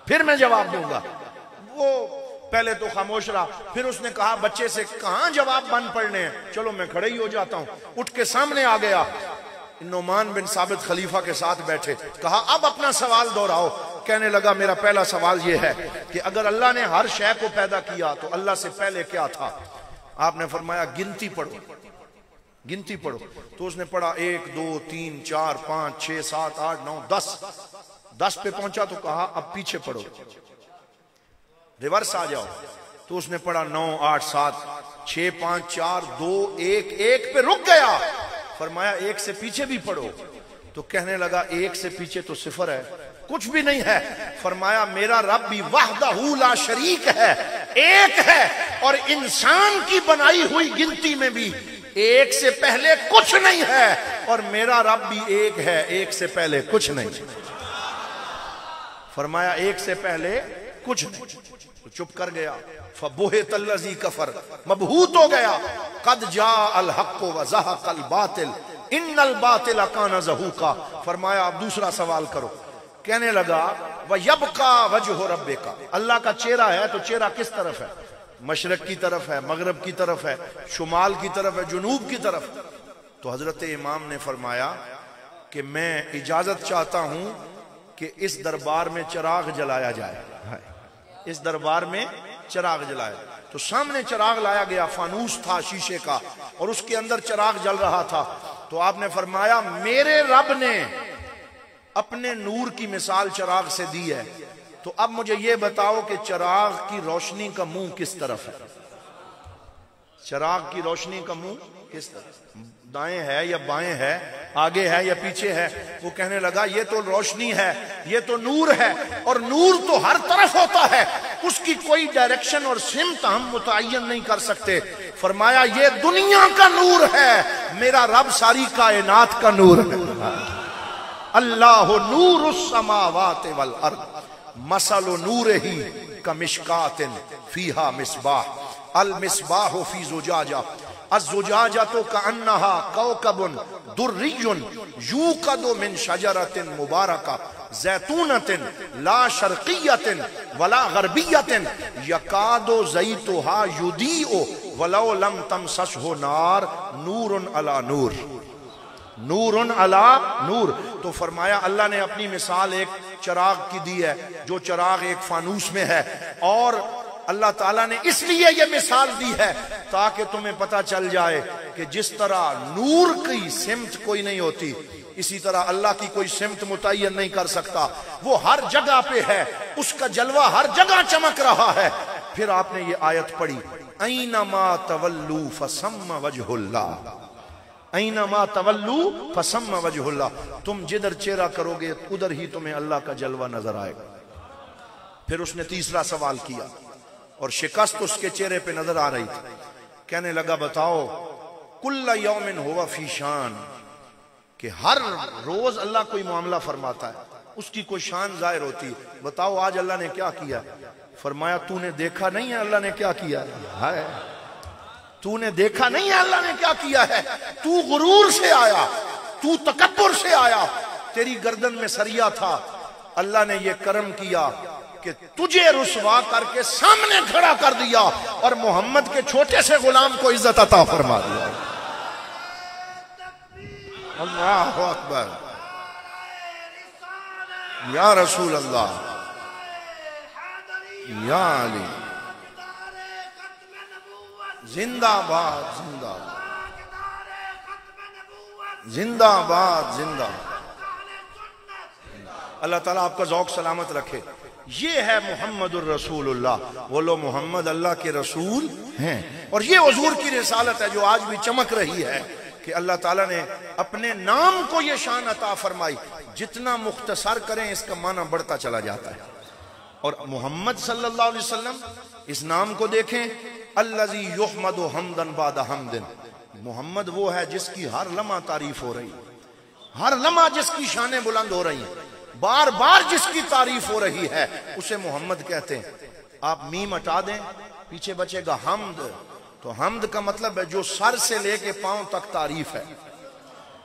फिर मैं जवाब दूंगा। वो पहले तो खामोश रहा, फिर उसने कहा बच्चे से कहां जवाब बन पड़ने हैं, चलो मैं खड़े ही हो जाता हूं। उठ के सामने आ गया, नौमान बिन साबित खलीफा के साथ बैठे, कहा अब अपना सवाल दोहराओ। कहने लगा मेरा पहला सवाल यह है कि अगर अल्लाह ने हर शय को पैदा किया तो अल्लाह से पहले क्या था? आपने फरमाया गिनती पढ़ो, गिनती पढ़ो। तो उसने पढ़ा 1 2 3 4 5 6 7 8 9 10 पे पहुंचा तो कहा अब पीछे पढ़ो, रिवर्स आ जाओ। तो उसने पढ़ा 9 8 7 6 5 4 2 1, 1 पे रुक गया। फरमाया 1 से पीछे भी पढ़ो। तो कहने लगा 1 से पीछे तो 0 है, कुछ भी नहीं है। फरमाया मेरा रब भी वहदहू ला शरीक है, एक है, और इंसान की बनाई हुई गिनती में भी 1 से पहले कुछ नहीं है, और मेरा रब भी 1 है, 1 से पहले कुछ नहीं। फरमाया 1 से पहले कुछ नहीं। तो चुप कर गया। फबोहे तल्लज़ी कफर, मबहूत हो गया। कद जा अल हक़्क़ु व ज़हक़ल बातिल इन्नल बातिल काना ज़हूक़ा। फरमाया अब दूसरा सवाल करो। कहने लगा व यब्का वजहु रब्बिका, अल्लाह का चेहरा है तो चेहरा किस तरफ है? मशरक की तरफ है, मगरब की तरफ है, शुमाल की तरफ है, जुनूब की तरफ। तो हजरत इमाम ने फरमाया कि मैं इजाजत चाहता हूं कि इस दरबार में चिराग जलाया जाए। इस दरबार में चिराग जलाए। तो सामने चिराग लाया गया, फानूस था शीशे का और उसके अंदर चिराग जल रहा था। तो आपने फरमाया मेरे रब ने अपने नूर की मिसाल चिराग से दी है, तो अब मुझे यह बताओ कि चिराग की रोशनी का मुंह किस तरफ है? चिराग की रोशनी का मुंह किस तरफ, दाएं है या बाएं है, आगे है या पीछे है? वो कहने लगा ये तो रोशनी है, ये तो नूर है, और नूर तो हर तरफ होता है, उसकी कोई डायरेक्शन और सिमत हम मुतय्यन नहीं कर सकते। फरमाया ये दुनिया का नूर है, मेरा रब सारी कायनात का नूर है। अल्लाह नूरुस समावाति वल अर्द मसलु नूरिही कमिशकातिन फीहा मिसबाह अल मिसबाहु फी जुजाजा अज़्जुजाजा तो कअन्नहा कौकबुन दुर्रियुन यूक़दु मिन शजरतिन मुबारका ज़ैतूनतिन ला शर्क़िय्यतिन वला ग़रबिय्यतिन यकादु ज़ैतुहा युदीउ वलौ लम तमससहु नार नूरुन अला नूर, नूरुन अला नूर। तो फरमाया अल्लाह ने अपनी मिसाल एक चिराग की दी है, जो चिराग एक फानूस में है, और अल्लाह ताला ने इसलिए ये मिसाल दी है ताकि तुम्हें पता चल जाए कि जिस तरह नूर की सिमत कोई नहीं होती, इसी तरह अल्लाह की कोई सिमत मुतय्यन नहीं कर सकता। वो हर जगह पे है, उसका जलवा हर जगह चमक रहा है। फिर आपने ये आयत पढ़ी, ऐनमा तवल्लू फसम्मा वजहुल्लाह, ऐनमा तवल्लू फसम्मा वजहुल्लाह, तुम जिधर चेहरा करोगे उधर ही तुम्हें अल्लाह का जलवा नजर आएगा। फिर उसने तीसरा सवाल किया और शिकस्त उसके चेहरे पे नजर आ रही थी। कहने लगा बताओ कुल्ला यौमिन हुवा फी शान, कि हर रोज अल्लाह कोई मामला फरमाता है, उसकी कोई शान जाहिर होती है, बताओ आज अल्लाह ने क्या किया? फरमाया तूने देखा नहीं है अल्लाह ने क्या किया है? तूने देखा नहीं है अल्लाह ने क्या किया है? तू गुरूर से आया, तू तकब्बुर से आया, तेरी गर्दन में सरिया था, अल्लाह ने ये करम किया कि तुझे रुसवा करके सामने खड़ा कर दिया और मोहम्मद के छोटे से गुलाम को इज्जत अता फरमा दिया। अल्लाहु अकबर, या रसूल अल्लाह, या अली, जिंदाबाद जिंदाबाद जिंदाबाद जिंदाबाद। अल्लाह ताला आपका ज़ौक़ सलामत रखे। ये है मुहम्मदुर रसूलुल्लाह, वो लो मोहम्मद अल्लाह के रसूल हैं। और ये हुजूर की रिसालत है जो आज भी चमक रही है कि अल्लाह ताला ने अपने नाम को ये शान अता फरमाई। जितना मुख्तसर करें इसका माना बढ़ता चला जाता है। और मोहम्मद सल्लल्लाहु अलैहि वसल्लम, इस नाम को देखें, अल्लज़ी युहमदु हम्दन बादा हम्दिन, मोहम्मद वो है जिसकी हर लम्हा तारीफ हो रही, हर लम्हा जिसकी शानें बुलंद हो रही हैं, बार बार जिसकी तारीफ हो रही है, उसे मोहम्मद कहते हैं। आप मीम हटा दें, पीछे बचेगा हम्द। तो हम्द का मतलब है जो सर से लेकर पांव तक तारीफ है,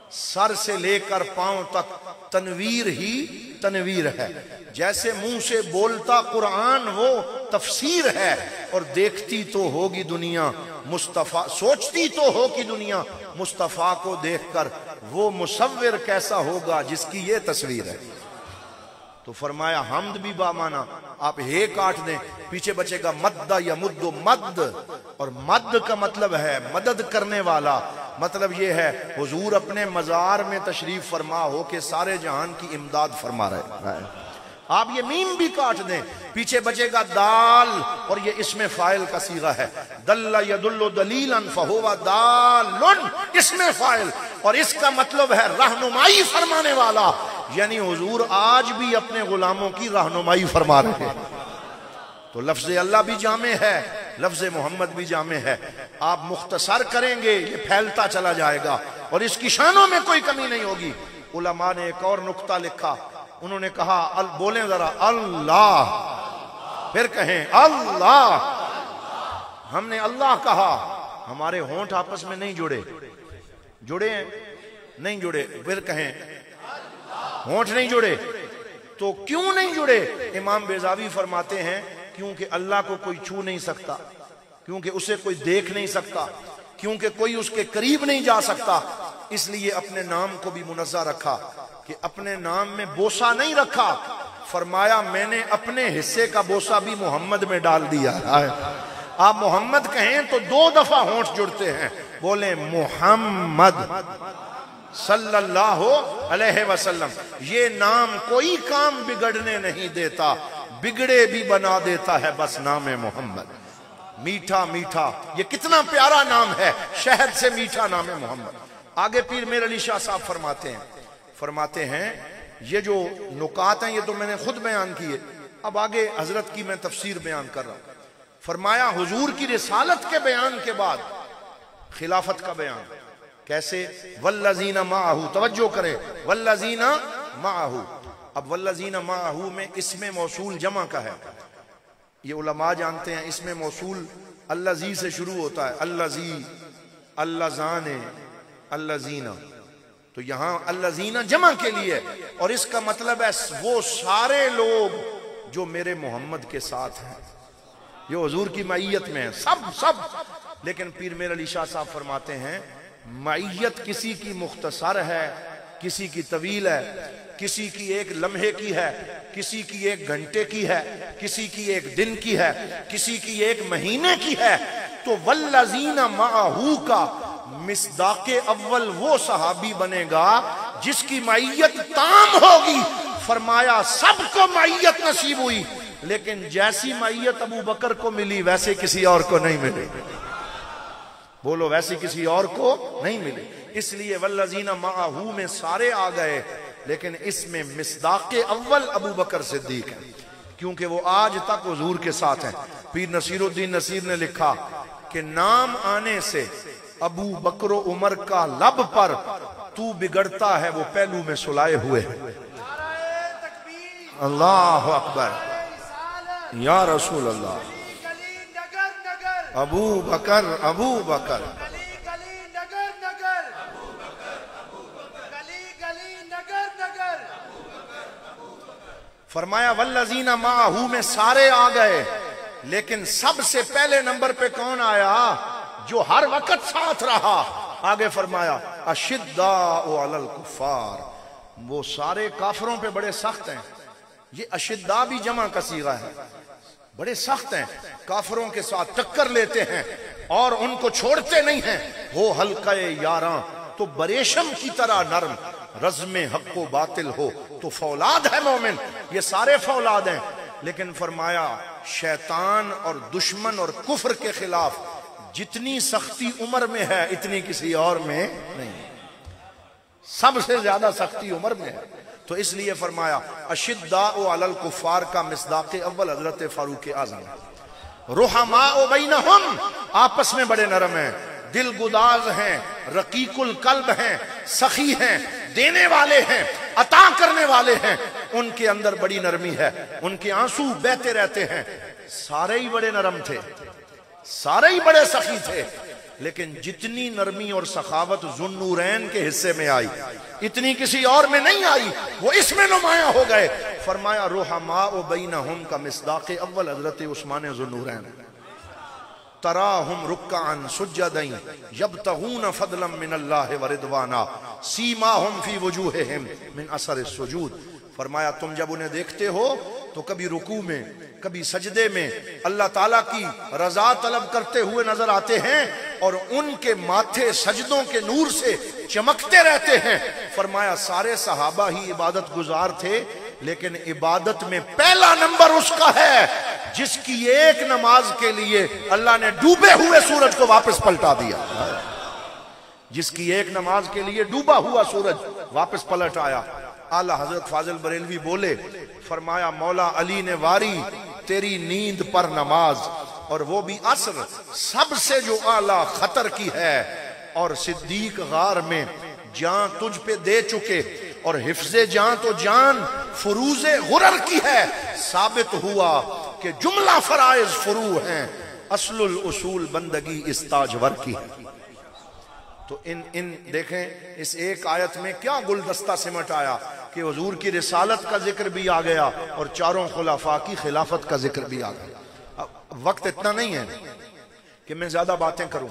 सर से लेकर पांव तक तनवीर ही तनवीर है। जैसे मुंह से बोलता कुरान वो तफसीर है, और देखती तो होगी दुनिया मुस्तफा, सोचती तो होगी दुनिया मुस्तफा को देखकर, वो मुसव्विर कैसा होगा जिसकी ये तस्वीर है। तो फरमाया हम्द भी बामाना, आप हे काट दें, पीछे बचेगा मद्दा या मुद्दो, मद, और मद का मतलब है मदद करने वाला। मतलब ये है हुजूर अपने मजार में तशरीफ फरमा हो के सारे जहान की इमदाद फरमा रहे हैं। आप ये मीम भी काट दें, पीछे बचेगा दाल, और ये इसमें फाइल का सीगा है, दल्ला यदुल्लु दलीलन फहुवा दालुन, इसमें फाइल, और इसका मतलब है रहनुमाई फरमाने वाला। यानी हुजूर आज भी अपने गुलामों की रहनुमाई फरमा रहे हैं। तो लफ्ज़ अल्लाह भी जामे है, लफ्ज़ मोहम्मद भी जामे है। आप मुख्तसर करेंगे ये फैलता चला जाएगा और इसकी शानों में कोई कमी नहीं होगी। उलमा ने एक और नुक्ता लिखा, उन्होंने कहा बोलें जरा अल्लाह, फिर कहें अल्लाह। हमने अल्लाह कहा, हमारे होंठ आपस में नहीं जुड़े, जुड़े नहीं जुड़े, फिर कहें होंठ नहीं जुड़े। तो क्यों नहीं जुड़े? इमाम बेजावी फरमाते हैं क्योंकि अल्लाह को कोई छू नहीं सकता, क्योंकि उसे कोई देख नहीं सकता, क्योंकि कोई उसके करीब नहीं जा सकता। इसलिए अपने नाम को भी मुनज़्ज़ा रखा कि अपने नाम में बोसा नहीं रखा। फरमाया मैंने अपने हिस्से का बोसा भी मोहम्मद में डाल दिया है। आप मोहम्मद कहें तो 2 दफा होंठ जुड़ते हैं, बोले मोहम्मद सल्लल्लाहु अलैहि वसल्लम। ये नाम कोई काम बिगड़ने नहीं देता, बिगड़े भी बना देता है बस नाम मोहम्मद। मीठा मीठा, ये कितना प्यारा नाम है, शहद से मीठा नाम है मोहम्मद। आगे पीर मेर अली शाह साहब फरमाते हैं ये जो नुकात हैं ये तो मैंने खुद बयान किए, अब आगे हजरत की मैं तफसीर बयान कर रहा हूं। फरमाया हुजूर की रिसालत के बयान के बाद खिलाफत का बयान कैसे, वल्लज़ीना माअहू, तवज्जो करे, वल्लज़ीना माअहू। अब वल्लज़ीना माअहू में इसमें मौसूल जमा का है, ये उलमा जानते हैं। इसमें मौसूल अल्लज़ी से शुरू होता है, अल्लज़ी, अल्लज़ाने, अल्लज़ीना, तो यहां अल्लज़ीना जमा के लिए, और इसका मतलब है वो सारे लोग जो मेरे मोहम्मद के साथ हैं, ये हुजूर की मईयत में है, सब। लेकिन पीर मेर अली शाह साहब फरमाते हैं मईयत किसी की मुख्तसर है, किसी की तवील है, किसी की एक लम्हे की है, किसी की 1 घंटे की है, किसी की 1 दिन की है, किसी की 1 महीने की है। तो वल्लज़ीना माअहू का मिस्दाके अव्वल वो सहाबी बनेगा जिसकी मईयत ताम होगी। फरमाया सबको मईयत नसीब हुई, लेकिन जैसी मईयत अबू बकर को मिली वैसे किसी और को नहीं मिली। बोलो, वैसे किसी और को नहीं मिली। इसलिए वल्लज़ीना माअहू में सारे आ गए, लेकिन इसमें मिस्दाके अव्वल अबू बकर सिद्दीक है, क्योंकि वो आज तक हुजूर के साथ हैं। पीर नसीरुद्दीन नसीर ने लिखा कि नाम आने से अबू बकर उमर का लब पर तू बिगड़ता है वो पहलू में सुलाए हुए। अल्लाह अकबर या रसूल अल्लाह। अबू बकर, अबू बकर, फरमाया वल्लज़ीना माअहू में सारे आ गए, लेकिन सबसे पहले नंबर पे कौन आया? जो हर वक्त साथ रहा। आगे फरमाया अशिद्दाउ अलल कुफ्फार, वो सारे काफिरों पे बड़े सख्त हैं। ये अशिद्दा भी जमा का सीगा है, बड़े सख्त हैं, काफिरों के साथ टक्कर लेते हैं और उनको छोड़ते नहीं हैं। हो हल्के यारां तो बरेशम की तरह नरम, रज़्मे हक़्क़ो बातिल हो तो फौलाद है मोमिन। ये सारे फौलाद हैं, लेकिन फरमाया शैतान और दुश्मन और कुफ्र के खिलाफ जितनी सख्ती उमर में है इतनी किसी और में नहीं, सबसे ज्यादा सख्ती उमर में है। तो इसलिए फरमाया अशिद्दाउ अलल कुफ्फार का मिस्दाक़े अव्वल हज़रत फारूक आज़म। रुहमाउ बैनहुम, आपस में बड़े नरम हैं, दिल गुदाज हैं, रकीकुल कल्ब हैं, सखी हैं, देने वाले हैं, अता करने वाले हैं। उनके अंदर बड़ी नरमी है, उनके आंसू बहते रहते हैं। सारे ही बड़े नरम थे, सारे ही बड़े सखी थे, लेकिन जितनी नरमी और सखावत ज़ुन्नूरैन के हिस्से में आई इतनी किसी और में नहीं आई, वो इसमें नुमाया हो गए। फरमाया रुहमाउ बैनहुम का मिस्दाक़े अव्वल हज़रत उस्मान ज़ुन्नूरैन। तराहुम रुक्कान सुज्जदैन यब्तगून फदलन मिनल्लाहि व रिदवाना सीमाहुम फी वजूहिहिम मिन असर सुजूद। फरमाया तुम जब उन्हें देखते हो तो कभी रुकू में, कभी सजदे में अल्लाह ताला की रजा तलब करते हुए नजर आते हैं और उनके माथे सजदों के नूर से चमकते रहते हैं। फरमाया सारे सहाबा ही इबादत गुजार थे, लेकिन इबादत में पहला नंबर उसका है जिसकी एक नमाज के लिए अल्लाह ने डूबे हुए सूरज को वापस पलटा दिया। जिसकी एक नमाज के लिए डूबा हुआ सूरज वापस पलट आया। आला हजरत फाजिल बरेलवी बोले, फरमाया मौला अली ने वारी तेरी नींद पर नमाज, और वो भी असर, सबसे जो आला खतर की है, और सिद्दीक गार में जान तुझ पे दे चुके, और हिफ्ज़े जान तो जान फुरूज़े गुरर की है। साबित हुआ कि जुमला फराइज फुरू हैं, असलुल उसूल बंदगी इस ताजवर की है। तो इन देखें इस एक आयत में क्या गुलदस्ता सिमट आया कि हुजूर की रिसालत का जिक्र भी आ गया और चारों खुलाफा की खिलाफत का जिक्र भी आ गया। अब वक्त इतना नहीं है कि मैं ज्यादा बातें करूं,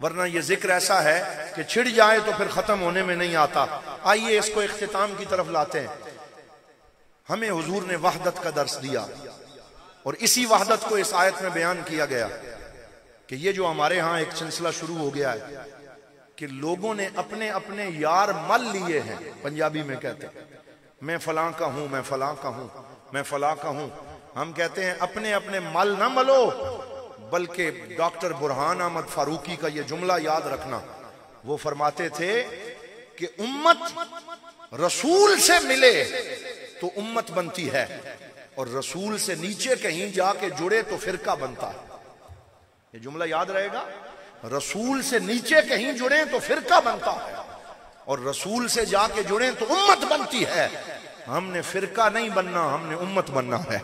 वरना ये जिक्र ऐसा है कि छिड़ जाए तो फिर खत्म होने में नहीं आता। आइए इसको इख्तिताम की तरफ लाते हैं। हमें हुजूर ने वहदत का दर्स दिया और इसी वहदत को इस आयत में बयान किया गया कि ये जो हमारे यहाँ एक सिलसिला शुरू हो गया है कि लोगों ने अपने अपने यार मल लिए हैं। पंजाबी में कहते हैं मैं फलां का हूं, मैं फलां का हूं, मैं फलां का हूं। हम कहते हैं अपने अपने मल ना मलो, बल्कि डॉक्टर बुरहान अहमद फारूकी का ये जुमला याद रखना। वो फरमाते थे कि उम्मत रसूल से मिले तो उम्मत बनती है और रसूल से नीचे कहीं जाके जुड़े तो फिरका बनता है। ये जुमला याद रहेगा, रसूल से नीचे कहीं जुड़े तो फिरका बनता है और रसूल से जाके जुड़े तो उम्मत बनती है। हमने फिरका नहीं बनना, हमने उम्मत बनना है।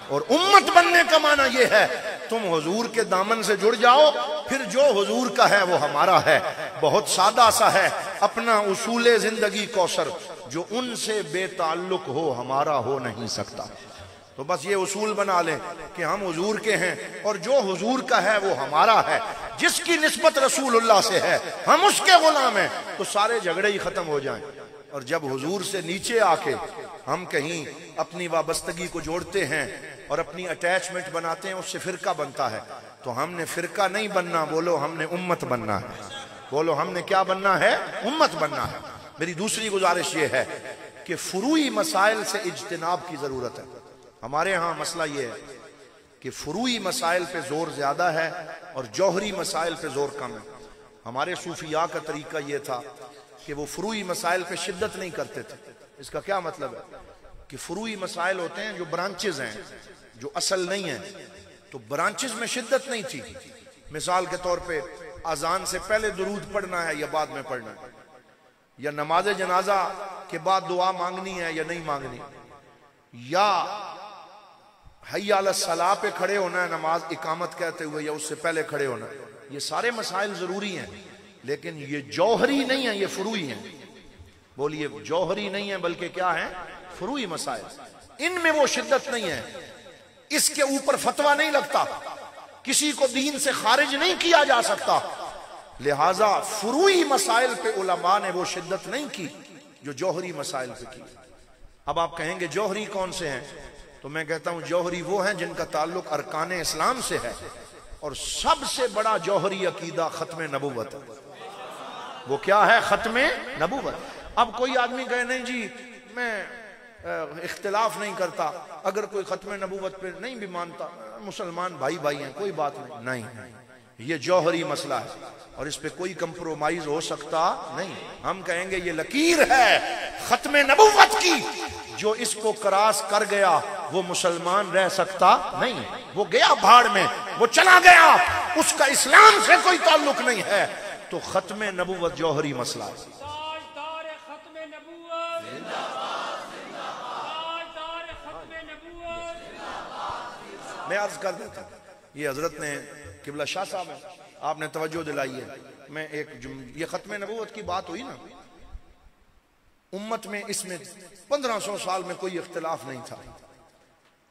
और उम्मत बनने का माना यह है तुम हुजूर के दामन से जुड़ जाओ, फिर जो हुजूर का है वो हमारा है। बहुत सादा सा है, अपना उसूले जिंदगी कौसर, जो उनसे बेताल्लुक हो हमारा हो नहीं सकता। तो बस ये उसूल बना लें कि हम हुजूर के हैं और जो हुजूर का है वो हमारा है। जिसकी निस्बत रसूलुल्लाह से है हम उसके गुलाम हैं, तो सारे झगड़े ही खत्म हो जाएं। और जब हुजूर से नीचे आके हम कहीं अपनी वाबस्तगी को जोड़ते हैं और अपनी अटैचमेंट बनाते हैं, उससे फिरका बनता है। तो हमने फिरका नहीं बनना, बोलो हमने उम्मत बनना है। बोलो हमने क्या बनना है? उम्मत बनना है। मेरी दूसरी गुजारिश ये है कि फुरूई मसाइल से इज्तिनाब की जरूरत है। हमारे यहाँ मसला ये है कि फुरूई मसाइल पे जोर ज्यादा है और जौहरी मसाइल पे जोर कम है। हमारे सूफिया का तरीका ये था कि वो फुरूई मसाइल पे शिद्दत नहीं करते थे। इसका क्या मतलब है कि फुरूई मसाइल होते हैं जो ब्रांचेज हैं, जो असल नहीं है, तो ब्रांचेज में शिद्दत नहीं थी। मिसाल के तौर पे अजान से पहले दुरूद पढ़ना है या बाद में पढ़ना है, या नमाज जनाजा के बाद दुआ मांगनी है या नहीं मांगनी, या हय्या अला सलाह पे खड़े होना है नमाज इकामत कहते हुए या उससे पहले खड़े होना है। ये सारे मसाइल जरूरी हैं, लेकिन ये जौहरी नहीं है, ये फुरूई हैं। बोलिए जौहरी नहीं है बल्कि क्या है? फुरूई मसाइल। इनमें वो शिद्दत नहीं है, इसके ऊपर फतवा नहीं लगता, किसी को दीन से खारिज नहीं किया जा सकता। लिहाजा फुरूई मसाइल पे उलमा ने वो शिद्दत नहीं की जो जौहरी मसाइल पे की। अब आप कहेंगे जौहरी कौन से हैं? तो मैं कहता हूं जौहरी वो हैं जिनका ताल्लुक अरकान इस्लाम से है, और सबसे बड़ा जौहरी अकीदा खत्म नबूवत है। वो क्या है? खत्म नबूवत। अब कोई आदमी कहे नहीं जी मैं इख्तिलाफ नहीं करता, अगर कोई खत्म नबूवत पे नहीं भी मानता, मुसलमान भाई भाई हैं, कोई बात नहीं। नहीं, ये जौहरी मसला है और इस पे कोई कंप्रोमाइज हो सकता नहीं। हम कहेंगे ये लकीर है खत्म नबूवत की, जो इसको क्रॉस कर गया वो मुसलमान रह सकता नहीं। वो गया भाड़ में, वो चला गया, उसका इस्लाम से कोई ताल्लुक नहीं है। तो खत्म नबूवत जौहरी मसला है। मैं अर्ज कर देता हूं, ये हजरत ने किबला शाह साहब है, आपने तवज्जो दिलाई है। मैं ये खत्म नबूवत की बात हुई ना, उम्मत में इसमें 1500 साल में कोई इख्तिलाफ नहीं था।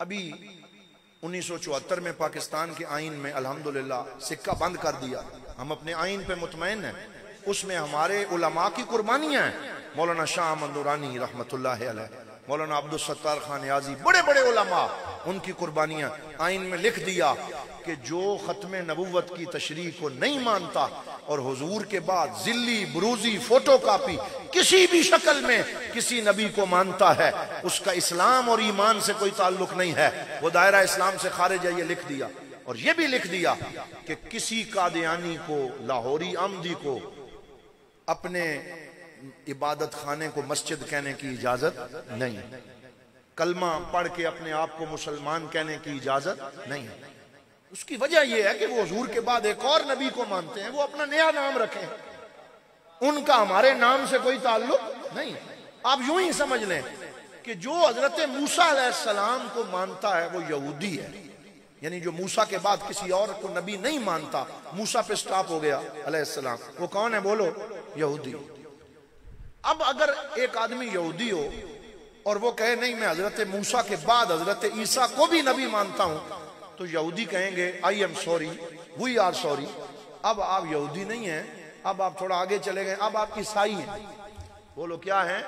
अभी 1974 में पाकिस्तान के आइन में अल्हम्दुलिल्लाह सिक्का बंद कर दिया। हम अपने आइन पे मुतमईन हैं, उसमें हमारे उलमा की कुर्बानियां हैं। मौलाना शाह अहमद नूरानी रहमतुल्लाह अलैह, मौलाना अब्दुल सत्तार खान नियाजी, बड़े बड़े उलमा, उनकी कुर्बानियां। आइन में लिख दिया कि जो खत्म नबूवत की तशरीह को नहीं मानता और हुजूर के बाद जिल्ली बुरूजी फोटो कापी किसी भी शक्ल में किसी नबी को मानता है, उसका इस्लाम और ईमान से कोई ताल्लुक नहीं है, वो दायरा इस्लाम से खारिज है। ये लिख दिया। और ये भी लिख दिया कि किसी कादियानी को, लाहौरी अमदी को अपने इबादत खाने को मस्जिद कहने की इजाजत नहीं है, कलमा पढ़ के अपने आप को मुसलमान कहने की इजाजत नहीं है। उसकी वजह यह है कि वो हुजूर के बाद एक और नबी को मानते हैं, वो अपना नया नाम रखें, उनका हमारे नाम से कोई ताल्लुक नहीं। आप यूं ही समझ लें कि जो हजरत मूसा अलैहिस्सलाम को मानता है वो यहूदी है, यानी जो मूसा के बाद किसी और को नबी नहीं मानता, मूसा पे स्टॉप हो गया अलैहिस्सलाम, वो कौन है? बोलो यहूदी। अब अगर एक आदमी यहूदी हो और वो कहे नहीं मैं हजरत मूसा के बाद हजरत ईसा को भी नबी मानता हूं, तो यहूदी कहेंगे I am sorry, we are sorry. अब आप यहूदी नहीं हैं, अब आप थोड़ा आगे चले गए, अब आप ईसाई हैं। बोलो क्या है?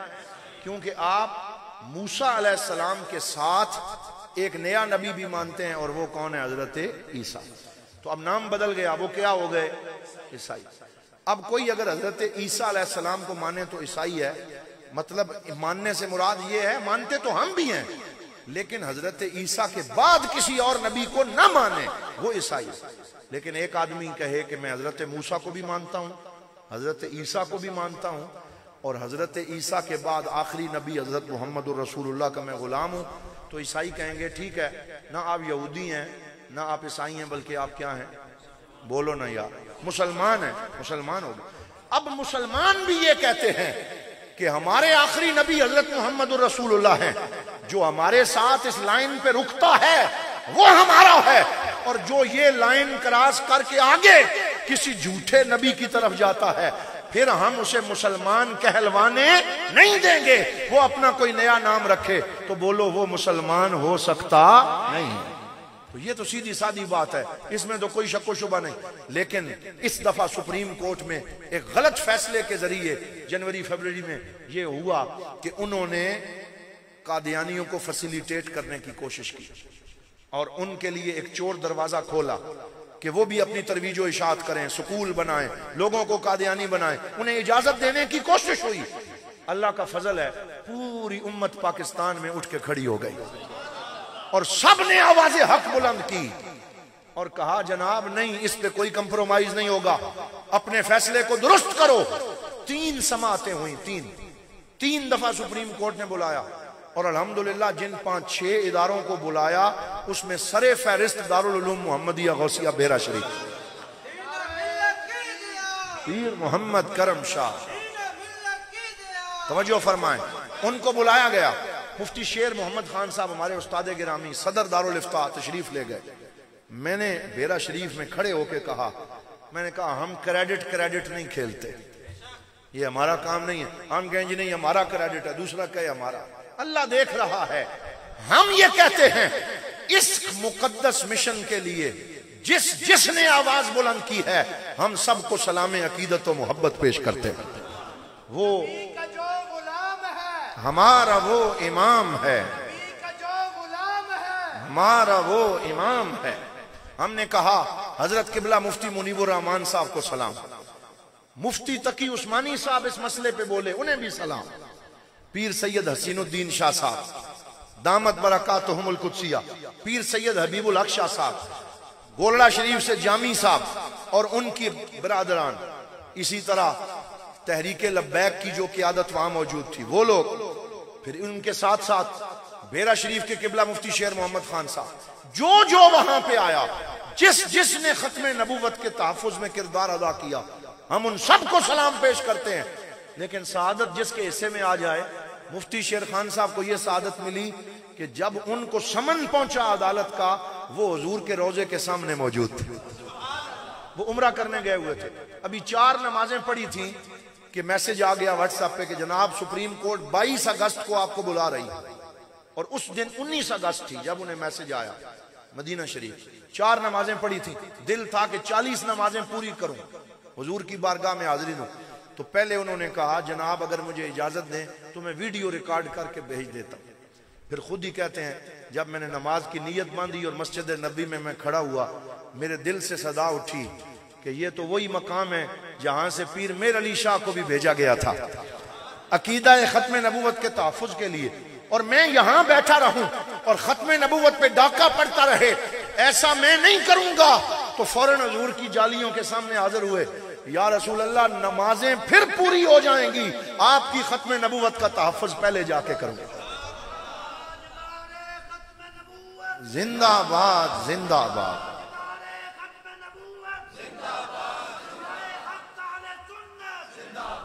क्योंकि आप मूसा अलैहिस्सलाम के साथ एक नया नबी भी मानते हैं, और वो कौन है? हजरत ईसा। तो अब नाम बदल गया, वो क्या हो गए? ईसाई। अब कोई अगर हजरत ईसा अलैहिस्सलाम को माने तो ईसाई है, मतलब मानने से मुराद ये है, मानते तो हम भी हैं, लेकिन हजरत ईसा के बाद किसी और नबी को ना माने वो ईसाई। लेकिन एक आदमी कहे कि मैं हजरत मूसा को भी मानता हूं, हजरत ईसा को भी मानता हूं, और हजरत ईसा के बाद आखिरी नबी हजरत मोहम्मद रसूलुल्लाह का मैं गुलाम हूं, तो ईसाई कहेंगे ठीक है, ना आप यहूदी हैं ना आप ईसाई हैं, बल्कि आप क्या हैं? बोलो ना यार, मुसलमान हैं। मुसलमान हो गए। अब मुसलमान भी ये कहते हैं कि हमारे आखिरी नबी हजरत मोहम्मद रसूलुल्लाह हैं, जो हमारे साथ इस लाइन पे रुकता है वो हमारा है, और जो ये लाइन क्रॉस करके आगे किसी झूठे नबी की तरफ जाता है फिर हम उसे मुसलमान कहलवाने नहीं देंगे। वो अपना कोई नया नाम रखे तो बोलो वो मुसलमान हो सकता नहीं। तो ये तो सीधी सादी बात है, इसमें तो कोई शक व शुबा नहीं। लेकिन इस दफा सुप्रीम कोर्ट में एक गलत फैसले के जरिए जनवरी फरवरी में ये हुआ कि उन्होंने कादियानियों को फैसिलिटेट करने की कोशिश की और उनके लिए एक चोर दरवाजा खोला कि वो भी अपनी तरवीजो इशात करें, स्कूल बनाएं, लोगों को कादियानी बनाएं। उन्हें इजाजत देने की कोशिश हुई। अल्लाह का फजल है, पूरी उम्मत पाकिस्तान में उठ के खड़ी हो गई और सब ने आवाज़े हक बुलंद की और कहा जनाब नहीं, इस पे कोई कंप्रोमाइज नहीं होगा, अपने फैसले को दुरुस्त करो। 3 समातें हुई, तीन दफा सुप्रीम कोर्ट ने बुलाया और अल्हम्दुलिल्लाह जिन 5-6 इदारों को बुलाया उसमें सरे फहरिस्त दारुल उलूम मोहम्मदिया गौसिया बेरा शरीफ, पीर मोहम्मद करम शाह, तवज्जो फरमाएं, उनको बुलाया गया। मुफ्ती शेर मोहम्मद खान साहब हमारे उस्ताद गिरामी सदर दारुल इफ्ता तशरीफ ले गए। मैंने बेरा शरीफ में खड़े होके कहा, मैंने कहा हम क्रेडिट नहीं खेलते, ये हमारा काम नहीं है। हम कहें जी नहीं हमारा क्रेडिट है, दूसरा कहे हमारा। अल्लाह देख रहा है। हम ये कहते हैं इस मुकद्दस मिशन के लिए जिसने आवाज बुलंद की है, हम सबको सलाम अकीदत और मोहब्बत पेश करते हैं। वो हमारा वो इमाम है, हमारा वो इमाम है। हमने कहा हजरत किबला मुफ्ती मुनीबुर रहमान साहब को सलाम, मुफ्ती तकी उस्मानी साहब इस मसले पे बोले, उन्हें भी सलाम, पीर सैयद हसीनुद्दीन शाह साहब दामत बरकातुहुमुल कुद्सिया, पीर सैयद हबीबुल हक शाह साहब गोलड़ा शरीफ से जामी साहब और उनकी बरादरान, इसी तरह तहरीके लब्बैक की जो क़ियादत वहां मौजूद थी वो लोग, फिर उनके साथ साथ बेरा शरीफ के किबला मुफ्ती शेर मोहम्मद खान साहब, जो वहां पे आया, जिसने खत्म नबूवत के तहफ़्फ़ुज़ में किरदार अदा किया, हम उन सबको सलाम पेश करते हैं। लेकिन सआदत जिसके हिस्से में आ जाए, मुफ्ती शेर खान साहब को यह सआदत मिली कि जब उनको समन पहुंचा अदालत का, वो हुजूर के रोजे के सामने मौजूद थे। वो उम्रा करने गए हुए थे, अभी 4 नमाजें पढ़ी थी कि मैसेज आ गया व्हाट्सएप पे कि जनाब सुप्रीम कोर्ट 22 अगस्त को आपको बुला रही है। और उस दिन 19 अगस्त थी जब उन्हें मैसेज आया मदीना शरीफ। 4 नमाजें पढ़ी थी, दिल था कि 40 नमाजें पूरी करूं, हुजूर की बारगाह में हाजिरी दूं। तो पहले उन्होंने कहा जनाब अगर मुझे इजाजत दें तो मैं वीडियो रिकॉर्ड करके भेज देता। फिर खुद ही कहते हैं जब मैंने नमाज की नीयत बांधी और मस्जिद नबी में मैं खड़ा हुआ, मेरे दिल से सदा उठी कि ये तो वही मकाम है जहां से पीर मेर अली शाह को भी भेजा गया था अकीदा खत्म नबूवत के तहफ़्फ़ुज़ के लिए, और मैं यहां बैठा रहूं और खत्म नबूवत पे डाका पड़ता रहे, ऐसा मैं नहीं करूंगा। तो फौरन हुजूर की जालियों के सामने हाजिर हुए, या रसूल अल्लाह नमाजें फिर पूरी हो जाएंगी, आपकी खत्म नबूवत का तहफ़्फ़ुज़ पहले जाके करूंगा। जिंदाबाद जिंदाबाद।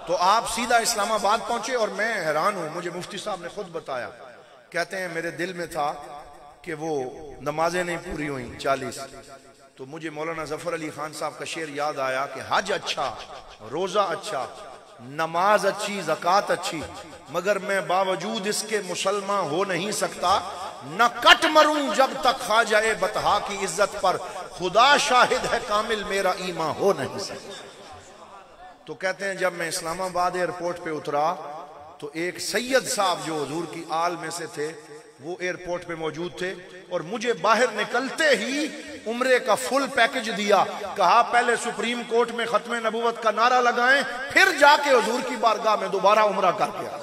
तो आप सीधा इस्लामाबाद पहुंचे और मैं हैरान हूं, मुझे मुफ्ती साहब ने खुद बताया, कहते हैं मेरे दिल में था कि वो नमाजें नहीं पूरी हुई 40, तो मुझे मौलाना जफर अली खान साहब का शेर याद आया कि हज अच्छा, रोजा अच्छा, नमाज अच्छी, ज़कात अच्छी, मगर मैं बावजूद इसके मुसलमान हो नहीं सकता, न कट मरूं जब तक खा जाए बतहा की इज्जत पर, खुदा शाहिद है कामिल मेरा ईमान हो नहीं सकता। तो कहते हैं जब मैं इस्लामाबाद एयरपोर्ट पे उतरा तो एक सैयद साहब जो हुजूर की आल में से थे वो एयरपोर्ट पे मौजूद थे और मुझे बाहर निकलते ही उम्रे का फुल पैकेज दिया। कहा पहले सुप्रीम कोर्ट में खत्म नबूवत का नारा लगाएं, फिर जाके हुजूर की बारगाह में दोबारा उम्रा करके आ।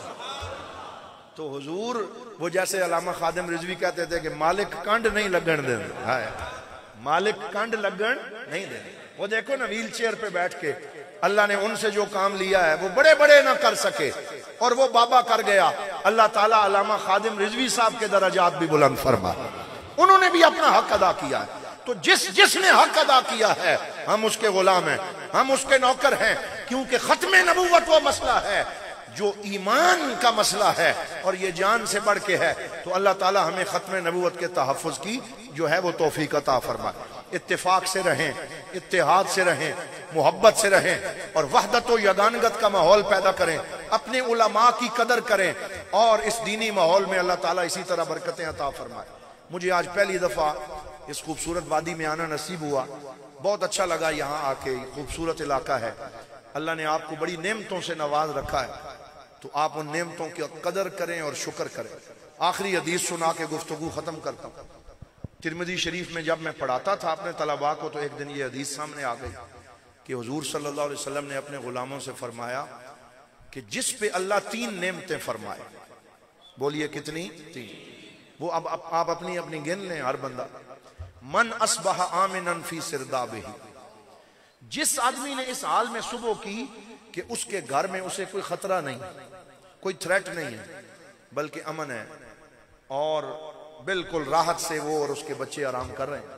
तो हुजूर वो जैसे अल्लामा खादिम रिजवी कहते थे कि मालिक कंड नहीं लगन दे, मालिक कंड लगन नहीं दे। वो देखो ना व्हील चेयर पे बैठ के अल्लाह ने उनसे जो काम लिया है वो बड़े बड़े ना कर सके और वो बाबा कर गया। अल्लाह ताला अल्लामा खादिम रिजवी साहब के दर्जात भी बुलंद फरमा, उन्होंने भी अपना हक अदा किया है। तो जिसने हक अदा किया है हम उसके गुलाम हैं, हम उसके नौकर हैं, क्योंकि खत्म नबूवत वो मसला है जो ईमान का मसला है और ये जान से बढ़ के है। तो अल्लाह ताला हमें खत्म नबूवत के तहफ़्फ़ुज़ की जो है वो तौफीक अता फरमाए। इत्तेफाक से रहें, इत्तेहाद से रहें, मोहब्बत से रहें और वहदत व यगानगत का माहौल पैदा करें, अपने उलमा की कदर करें और इस दीनी माहौल में अल्लाह ताला इसी तरह बरकतें अता फरमाए। मुझे आज पहली दफ़ा इस खूबसूरत वादी में आना नसीब हुआ, बहुत अच्छा लगा। यहाँ आके खूबसूरत इलाका है, अल्लाह ने आपको बड़ी नेमतों से नवाज रखा है, तो आप उन नेमतों की कदर करें और शुक्र करें। आखिरी हदीस सुना के गुफ्तगू खत्म करता हूँ। तिरमिज़ी शरीफ में जब मैं पढ़ाता था अपने तलबा को तो एक दिन ये हदीस सामने आ गई कि हुजूर सल्लल्लाहु अलैहि वसल्लम ने अपने गुलामों से फरमाया कि जिस पे अल्लाह 3 नेमतें फरमाए, बोलिए कितनी? 3। वो अब आप अपनी अपनी गिन लें हर बंदा। मन अस्बह आमिनन फी सिरदाबिही, जिस आदमी ने इस हाल में सुबह की कि उसके घर में उसे कोई खतरा नहीं, कोई थ्रेट नहीं है, बल्कि अमन है और बिल्कुल राहत से वो और उसके बच्चे आराम कर रहे हैं।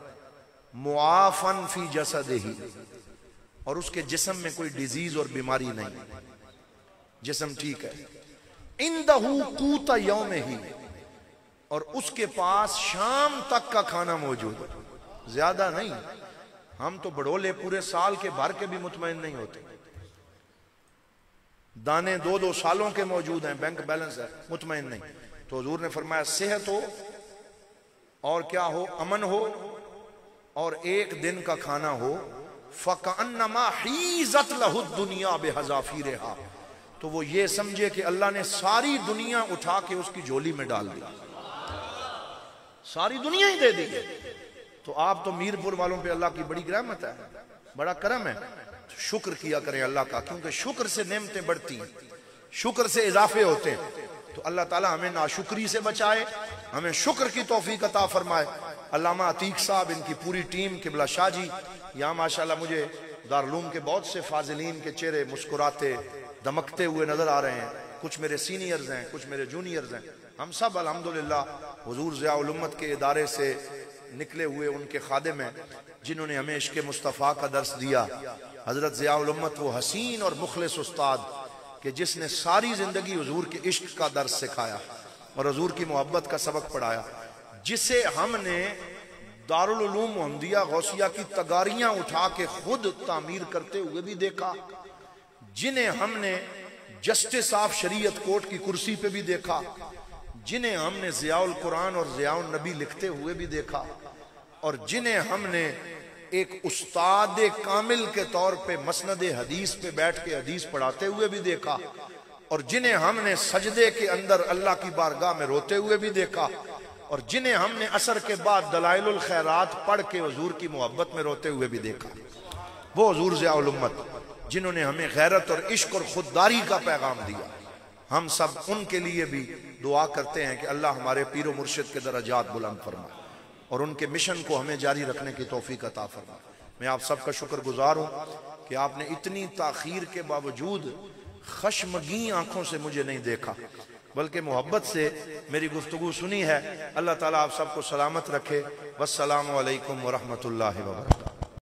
मुआफन फी जसदिही, और उसके जिस्म में कोई डिजीज और बीमारी नहीं, जिस्म ठीक है। इंदहू कूत यौमिही, और उसके पास शाम तक का खाना मौजूद है, ज्यादा नहीं। हम तो बड़ोले पूरे साल के भर के भी मुतमईन नहीं होते, दाने 2-2 सालों के मौजूद हैं, बैंक बैलेंस है, मुतमईन नहीं। तो हुजूर ने फरमाया सेहत हो और क्या हो, अमन हो और एक दिन का खाना हो, फकअन्नमा हीज़त लहु दुनिया बिहज़ाफ़िरिहा, तो वो ये समझे कि अल्लाह ने सारी दुनिया उठा के उसकी झोली में डाल दी, सारी दुनिया ही दे दी। तो आप तो मीरपुर वालों पे अल्लाह की बड़ी रहमत है, बड़ा करम है। शुक्र किया करें अल्लाह का, क्योंकि शुक्र से नेमतें बढ़ती हैं, शुक्र से इजाफे होते हैं। तो अल्लाह ताला हमें नाशुक्री से बचाए, हमें शुक्र की तौफीक अता फरमाए। अल्लामा अतीक साहब, इनकी पूरी टीम, किबला शाह जी, यहाँ माशाल्लाह मुझे दारुल उलूम के बहुत से फाजिलीन के चेहरे मुस्कुराते दमकते हुए नजर आ रहे हैं। कुछ मेरे सीनियर्स हैं, कुछ मेरे जूनियर्स हैं, हम सब अल्हम्दुलिल्लाह हुजूर ज़ियाउल उम्मत के इदारे से निकले हुए उनके खादिम हैं, जिन्होंने हमें इश्क़ मुस्तफ़ा का दर्स दिया। हजरत ज़ियाउल उम्मत वो हसीन और मुखलिस उस्ताद कि जिसने सारी जिंदगी हुजूर के इश्क का दर्स सिखाया और हुजूर की मोहब्बत का सबक पढ़ाया, जिसे हमने दारुल उलूम मुहम्मदिया गौसिया की तगारियां उठा के खुद तामीर करते हुए भी देखा, जिन्हें हमने जस्टिस ऑफ शरीयत कोर्ट की कुर्सी पे भी देखा, जिन्हें हमने ज़ियाउल कुरान और ज़ियाउल नबी लिखते हुए भी देखा, और जिन्हें हमने एक उस्ताद कामिल के तौर पे मसनद हदीस पे बैठ के हदीस पढ़ाते हुए भी देखा, और जिन्हें हमने सजदे के अंदर अल्लाह की बारगाह में रोते हुए भी देखा, और जिन्हें हमने असर के बाद दलाइलुल खैरात पढ़ के हुजूर की मोहब्बत में रोते हुए भी देखा। वो हुजूर ज़ियाउल उम्मत जिन्होंने हमें गैरत और इश्क और खुददारी का पैगाम दिया। हम सब उनके लिए भी दुआ करते हैं कि अल्लाह हमारे पीरो मुर्शिद के दर्जात बुलंद फरमाए और उनके मिशन को हमें जारी रखने की तौफीक अता फरमाए। मैं आप सबका शुक्रगुजार हूँ कि आपने इतनी ताखीर के बावजूद खश्मगी आंखों से मुझे नहीं देखा, बल्कि मोहब्बत से मेरी गुफ्तगू सुनी है। अल्लाह ताला आप सबको सलामत रखे। वस्सलामु अलैकुम व रहमतुल्लाहि व बरकातहू।